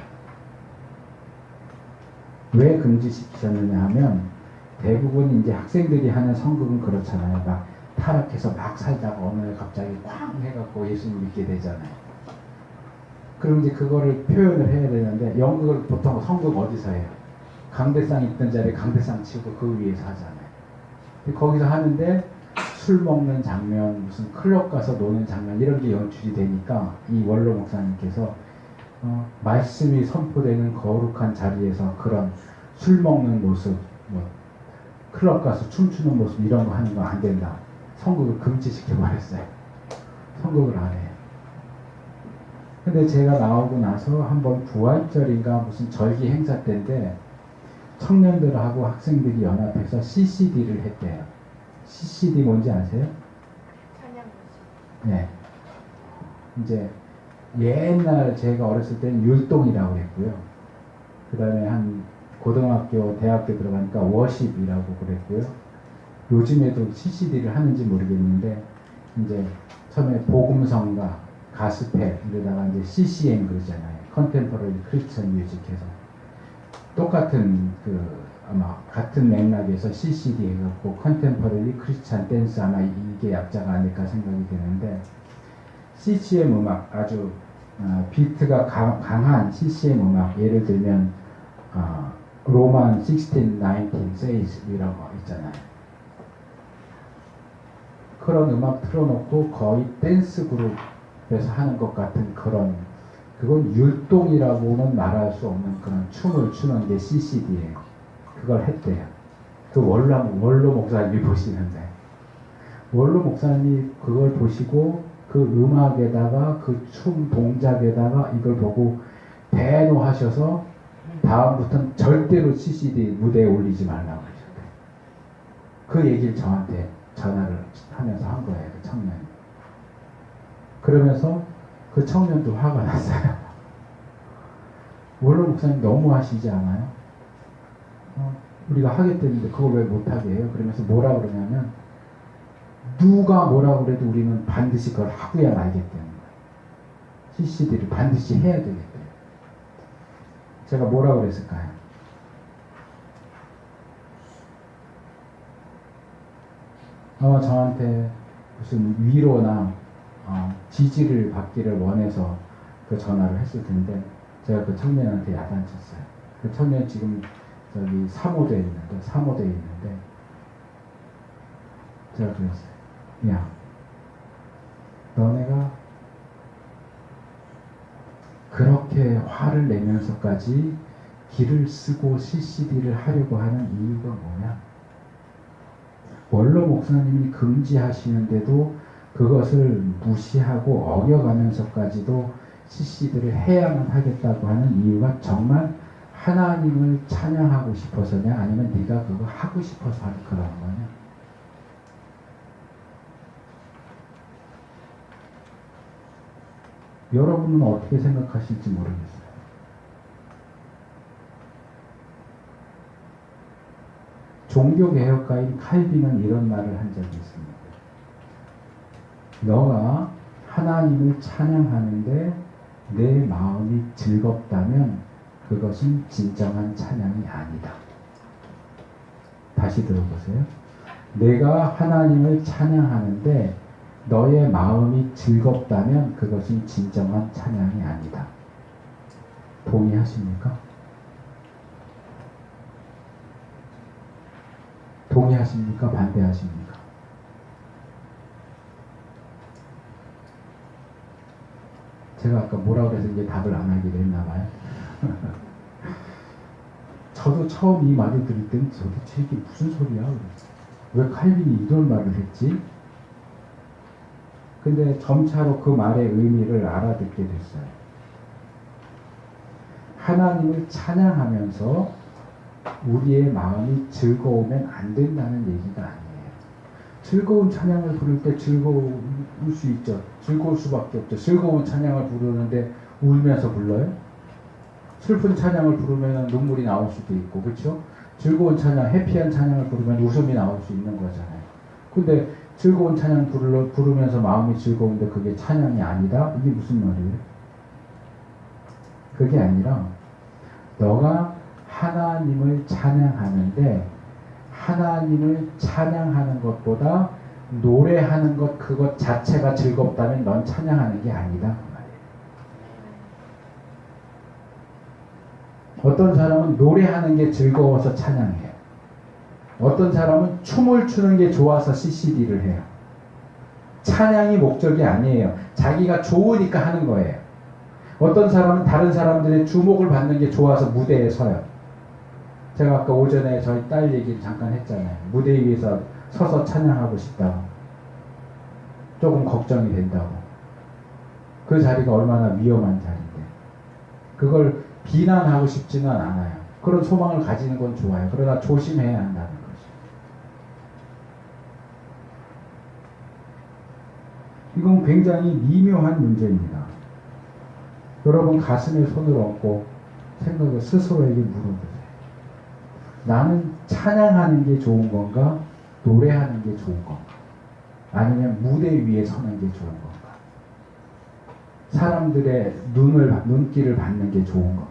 왜 금지시키셨느냐 하면 대부분 이제 학생들이 하는 성극은 그렇잖아요. 막 타락해서 막 살다가 어느 날 갑자기 쾅 해갖고 예수님 믿게 되잖아요. 그럼 이제 그거를 표현을 해야 되는데 연극을 보통 성극 어디서 해요? 강대상 있던 자리에 강대상 치고 그 위에서 하잖아요. 거기서 하는데 술 먹는 장면, 무슨 클럽 가서 노는 장면 이런 게 연출이 되니까 이 원로 목사님께서 말씀이 선포되는 거룩한 자리에서 그런 술 먹는 모습, 뭐 클럽 가서 춤추는 모습 이런 거 하는 거 안 된다. 성극을 금지시켜버렸어요. 성극을 안 해요. 근데 제가 나오고 나서 한번 부활절인가 무슨 절기 행사 때인데 청년들하고 학생들이 연합해서 CCD를 했대요. CCD 뭔지 아세요? 네. 이제 옛날 제가 어렸을 때는 율동이라고 했고요. 그 다음에 한 고등학교, 대학교 들어가니까 워십이라고 그랬고요. 요즘에도 CCD를 하는지 모르겠는데 이제 처음에 복음성가, 가스펠 이러다가 이제 CCM 그러잖아요. 컨템퍼러리 크리스천 뮤직해서 똑같은 아마 같은 맥락에서 CCD 해갖고 컨템퍼러리 크리스천 댄스 아마 이게 약자가 아닐까 생각이 되는데 CCM 음악 아주 비트가 강한 CCM 음악 예를 들면 로만 16, 19 says 이라고 있잖아요. 그런 음악 틀어놓고 거의 댄스 그룹에서 하는 것 같은 그건 율동이라고는 말할 수 없는 그런 춤을 추는 게 CCD예요. 그걸 했대요. 그 원로 목사님이 보시는데 원로 목사님이 그걸 보시고 그 음악에다가 그 춤 동작에다가 이걸 보고 대노하셔서 다음부터는 절대로 CCD 무대에 올리지 말라고 하셨대요. 그 얘기를 저한테 전화를 하면서 한 거예요. 그 청년이. 그러면서 그 청년도 화가 났어요. 원로 목사님 너무 하시지 않아요? 우리가 하겠다는데 그걸 왜 못하게 해요? 그러면서 뭐라 그러냐면 누가 뭐라 그래도 우리는 반드시 그걸 하고야 말겠다는 거예요. CCD를 반드시 해야 되겠대요. 제가 뭐라 그랬을까요? 저한테 무슨 위로나 지지를 받기를 원해서 그 전화를 했을 텐데 제가 그 청년한테 야단쳤어요. 그 청년 지금 저기 3호대에 있는데 제가 그랬어요. 야, 너네가 그렇게 화를 내면서까지 기를 쓰고 CCD를 하려고 하는 이유가 뭐냐? 원로 목사님이 금지하시는데도 그것을 무시하고 어겨가면서까지도 CCD를 해야만 하겠다고 하는 이유가 정말 하나님을 찬양하고 싶어서냐 아니면 네가 그거 하고 싶어서 그런 거냐? 여러분은 어떻게 생각하실지 모르겠어요. 종교개혁가인 칼빈은 이런 말을 한 적이 있습니다. 너가 하나님을 찬양하는데 내 마음이 즐겁다면 그것은 진정한 찬양이 아니다. 다시 들어보세요. 내가 하나님을 찬양하는데 너의 마음이 즐겁다면 그것은 진정한 찬양이 아니다. 동의하십니까? 동의하십니까? 반대하십니까? 제가 아까 뭐라고 해서 이제 답을 안 하기로 했나봐요. 저도 처음 이 말을 들을 때는 도대체 이게 무슨 소리야? 왜 칼빈이 이런 말을 했지? 근데 점차로 그 말의 의미를 알아듣게 됐어요. 하나님을 찬양하면서 우리의 마음이 즐거우면 안 된다는 얘기가 아니에요. 즐거운 찬양을 부를 때 즐거울 수 있죠. 즐거울 수밖에 없죠. 즐거운 찬양을 부르는데 울면서 불러요? 슬픈 찬양을 부르면 눈물이 나올 수도 있고, 그렇죠? 즐거운 찬양, 해피한 찬양을 부르면 웃음이 나올 수 있는 거잖아요. 근데 즐거운 찬양 부르면서 마음이 즐거운데 그게 찬양이 아니다? 이게 무슨 말이에요? 그게 아니라 너가 하나님을 찬양하는데 하나님을 찬양하는 것보다 노래하는 것 그것 자체가 즐겁다면 넌 찬양하는 게 아니다 그 말이에요. 어떤 사람은 노래하는 게 즐거워서 찬양해요. 어떤 사람은 춤을 추는 게 좋아서 CCD를 해요. 찬양이 목적이 아니에요. 자기가 좋으니까 하는 거예요. 어떤 사람은 다른 사람들의 주목을 받는 게 좋아서 무대에 서요. 제가 아까 오전에 저희 딸 얘기를 잠깐 했잖아요. 무대 위에서 서서 찬양하고 싶다고. 조금 걱정이 된다고. 그 자리가 얼마나 위험한 자리인데. 그걸 비난하고 싶지는 않아요. 그런 소망을 가지는 건 좋아요. 그러나 조심해야 한다는 거죠. 이건 굉장히 미묘한 문제입니다. 여러분 가슴에 손을 얹고 생각을 스스로에게 물어보세요. 나는 찬양하는 게 좋은 건가? 노래하는 게 좋은 건가? 아니면 무대 위에 서는 게 좋은 건가? 사람들의 눈길을 받는 게 좋은 건가?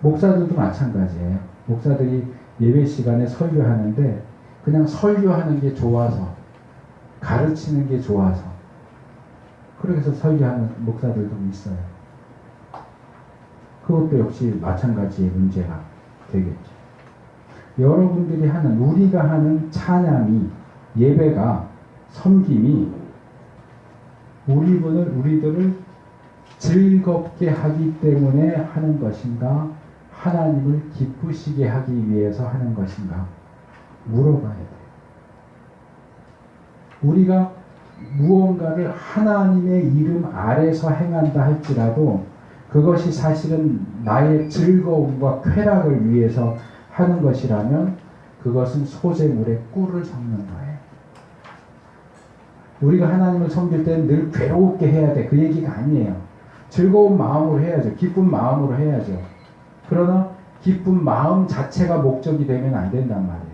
목사들도 마찬가지예요. 목사들이 예배 시간에 설교하는데 그냥 설교하는 게 좋아서 가르치는 게 좋아서 그렇게 해서 설교하는 목사들도 있어요. 그것도 역시 마찬가지의 문제가 되겠죠. 여러분들이 하는 우리가 하는 찬양이 예배가 섬김이 우리들을 즐겁게 하기 때문에 하는 것인가 하나님을 기쁘시게 하기 위해서 하는 것인가 물어봐야 돼요. 우리가 무언가를 하나님의 이름 아래서 행한다 할지라도 그것이 사실은 나의 즐거움과 쾌락을 위해서 하는 것이라면 그것은 소재물에 꿀을 섞는 거예요. 우리가 하나님을 섬길 때는 늘 괴롭게 해야 돼. 그 얘기가 아니에요. 즐거운 마음으로 해야죠. 기쁜 마음으로 해야죠. 그러나 기쁜 마음 자체가 목적이 되면 안 된단 말이에요.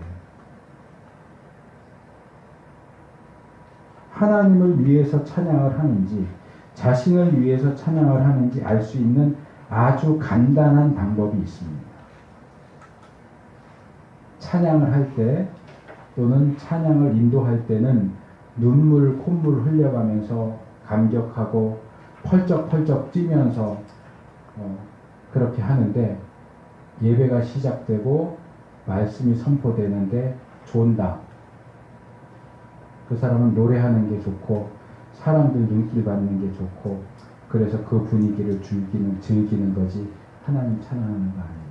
하나님을 위해서 찬양을 하는지 자신을 위해서 찬양을 하는지 알 수 있는 아주 간단한 방법이 있습니다. 찬양을 할 때 또는 찬양을 인도할 때는 눈물, 콧물 흘려가면서 감격하고 펄쩍펄쩍 뛰면서 그렇게 하는데 예배가 시작되고 말씀이 선포되는데 존다. 그 사람은 노래하는 게 좋고 사람들 눈길 받는 게 좋고 그래서 그 분위기를 즐기는 거지 하나님 찬양하는 거 아닙니다.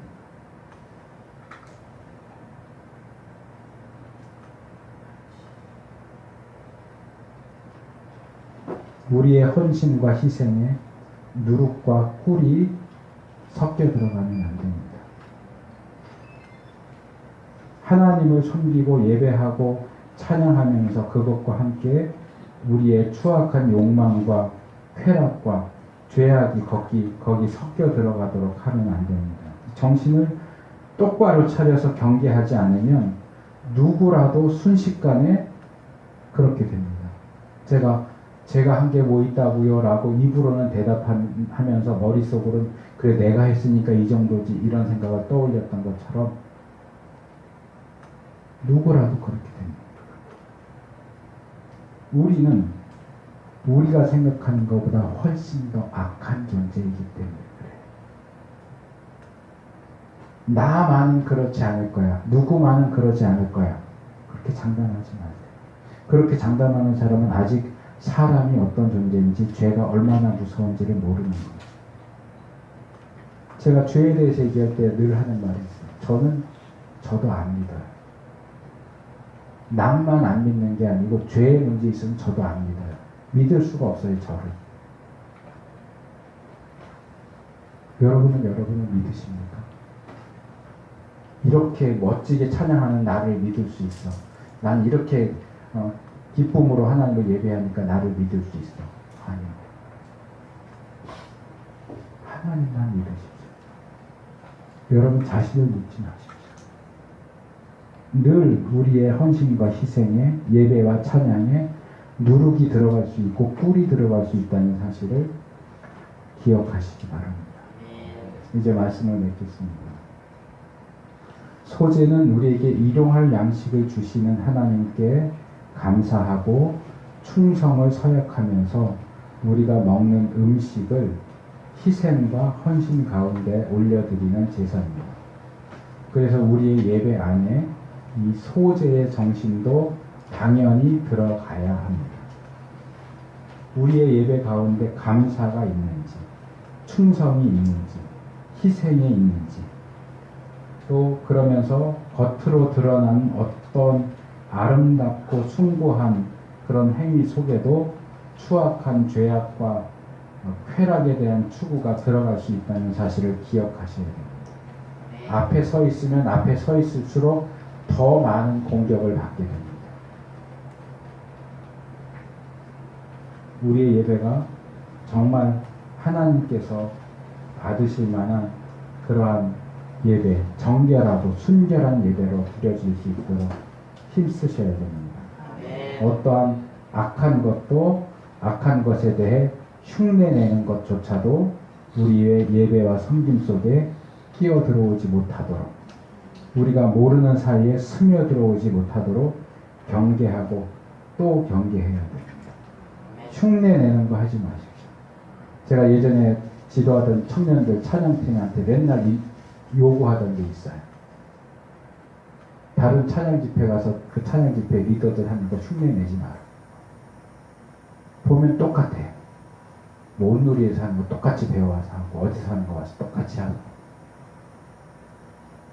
우리의 헌신과 희생에 누룩과 꿀이 섞여 들어가면 안 됩니다. 하나님을 섬기고 예배하고 찬양하면서 그것과 함께 우리의 추악한 욕망과 쾌락과 죄악이 거기 섞여 들어가도록 하면 안 됩니다. 정신을 똑바로 차려서 경계하지 않으면 누구라도 순식간에 그렇게 됩니다. 제가 한 게 뭐 있다고요? 라고 입으로는 대답하면서 머릿속으로는 그래 내가 했으니까 이 정도지 이런 생각을 떠올렸던 것처럼 누구라도 그렇게 됩니다. 우리는 우리가 생각하는 것보다 훨씬 더 악한 존재이기 때문에 그래요. 나만은 그렇지 않을 거야. 누구만은 그러지 않을 거야. 그렇게 장담하지 마세요. 그렇게 장담하는 사람은 아직 사람이 어떤 존재인지 죄가 얼마나 무서운지를 모르는 거예요. 제가 죄에 대해서 얘기할 때 늘 하는 말이 있어요. 저도 안 믿어요. 남만 안 믿는 게 아니고 죄의 문제 있으면 저도 안 믿어요. 믿을 수가 없어요, 저를. 여러분은 믿으십니까? 이렇게 멋지게 찬양하는 나를 믿을 수 있어. 난 이렇게 기쁨으로 하나님을 예배하니까 나를 믿을 수 있어. 아니요. 하나님만 믿으십시오. 여러분 자신을 믿지 마십시오. 늘 우리의 헌신과 희생에 예배와 찬양에 누룩이 들어갈 수 있고 꿀이 들어갈 수 있다는 사실을 기억하시기 바랍니다. 이제 말씀을 맺겠습니다. 소재는 우리에게 일용할 양식을 주시는 하나님께 감사하고 충성을 서약하면서 우리가 먹는 음식을 희생과 헌신 가운데 올려드리는 제사입니다. 그래서 우리의 예배 안에 이 소재의 정신도 당연히 들어가야 합니다. 우리의 예배 가운데 감사가 있는지, 충성이 있는지, 희생이 있는지, 또 그러면서 겉으로 드러난 어떤 아름답고 숭고한 그런 행위 속에도 추악한 죄악과 쾌락에 대한 추구가 들어갈 수 있다는 사실을 기억하셔야 됩니다. 앞에 서 있으면 앞에 서 있을수록 더 많은 공격을 받게 됩니다. 우리의 예배가 정말 하나님께서 받으실 만한 그러한 예배, 정결하고 순결한 예배로 드려질 수 있도록 힘쓰셔야 됩니다. 어떠한 악한 것도 악한 것에 대해 흉내내는 것조차도 우리의 예배와 섬김 속에 끼어 들어오지 못하도록, 우리가 모르는 사이에 스며들어오지 못하도록 경계하고 또 경계해야 됩니다. 흉내내는 거 하지 마십시오. 제가 예전에 지도하던 청년들 찬양팀한테 맨날 요구하던 게 있어요. 다른 찬양 집회 가서 그 찬양 집회 리더들 하는 거 흉내내지 마라. 보면 똑같아요. 뭐 온누리에서 하는 거 똑같이 배워와서 하고 어디서 하는 거 와서 똑같이 하고,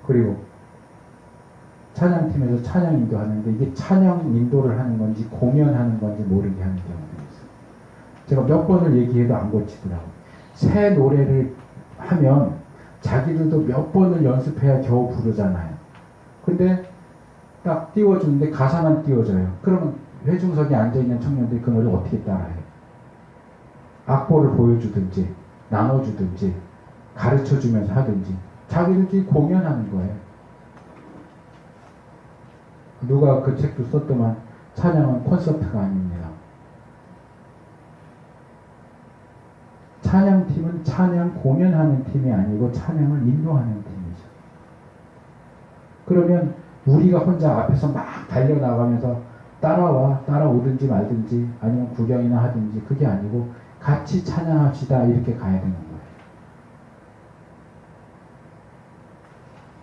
그리고 찬양팀에서 찬양 인도하는데 이게 찬양 인도를 하는 건지 공연하는 건지 모르게 하는 경우도 있어요. 제가 몇 번을 얘기해도 안 고치더라고요. 새 노래를 하면 자기들도 몇 번을 연습해야 겨우 부르잖아요. 근데 딱 띄워주는데 가사만 띄워줘요. 그러면 회중석에 앉아있는 청년들이 그 노래를 어떻게 따라해요? 악보를 보여주든지 나눠주든지 가르쳐주면서 하든지 자기들끼리 공연하는 거예요. 누가 그 책도 썼더만 찬양은 콘서트가 아닙니다. 찬양팀은 찬양 공연하는 팀이 아니고 찬양을 인도하는 팀이죠. 그러면 우리가 혼자 앞에서 막 달려나가면서 따라오든지 말든지 아니면 구경이나 하든지 그게 아니고 같이 찬양합시다 이렇게 가야 되는 거예요.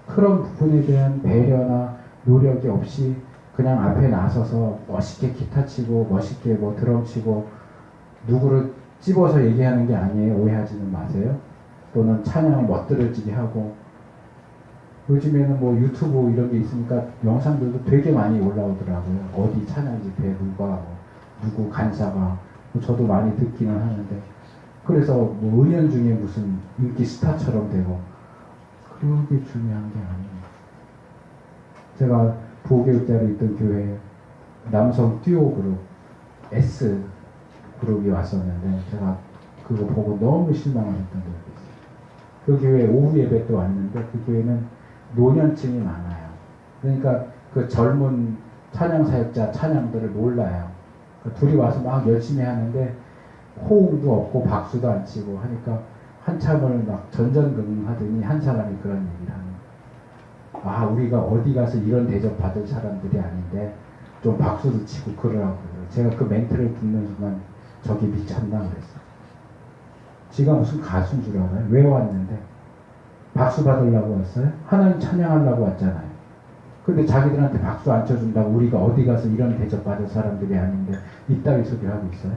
그런 부분에 대한 배려나 노력이 없이 그냥 앞에 나서서 멋있게 기타 치고 멋있게 뭐 드럼 치고 누구를 찝어서 얘기하는 게 아니에요. 오해하지는 마세요. 또는 찬양을 멋들어지게 하고, 요즘에는 뭐 유튜브 이런 게 있으니까 영상들도 되게 많이 올라오더라고요. 어디 찬양 집회에 누가 누구 간사가, 저도 많이 듣기는 하는데, 그래서 뭐 은연 중에 무슨 인기 스타처럼 되고, 그게 중요한 게 아니에요. 제가 부교육자로 있던 교회에 남성 듀오 그룹 S 그룹이 왔었는데 제가 그거 보고 너무 실망을 했던 적이 있어요. 그 교회 오후 예배 때 왔는데 그 교회는 노년층이 많아요. 그러니까 그 젊은 찬양 사역자 찬양들을 몰라요. 그러니까 둘이 와서 막 열심히 하는데 호응도 없고 박수도 안 치고 하니까 한참을 막 전전긍긍하더니 한 사람이 그런 얘기를 하는 거예요. 아, 우리가 어디 가서 이런 대접 받을 사람들이 아닌데 좀 박수도 치고 그러라고. 제가 그 멘트를 듣는 순간 저기 미쳤나 그랬어요. 지가 무슨 가수인 줄 알아요? 왜 왔는데? 박수 받으려고 왔어요? 하나님 찬양하려고 왔잖아요. 근데 자기들한테 박수 안 쳐준다고 우리가 어디 가서 이런 대접 받을 사람들이 아닌데 이따위 소리를 하고 있어요?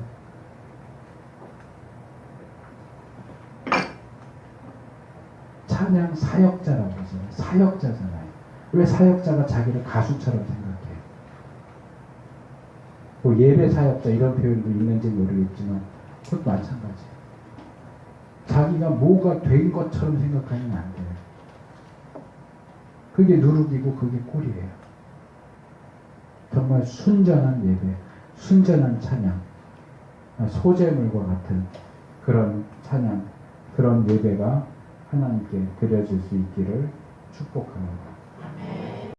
찬양 사역자라고 하잖아요. 사역자잖아요. 왜 사역자가 자기를 가수처럼 생각해요? 뭐 예배 사역자 이런 표현도 있는지 모르겠지만 그것도 마찬가지예요. 자기가 뭐가 된 것처럼 생각하면 안 돼요. 그게 누룩이고 그게 꿀이에요. 정말 순전한 예배, 순전한 찬양, 소재물과 같은 그런 찬양, 그런 예배가 하나님께 드려질 수 있기를 축복합니다.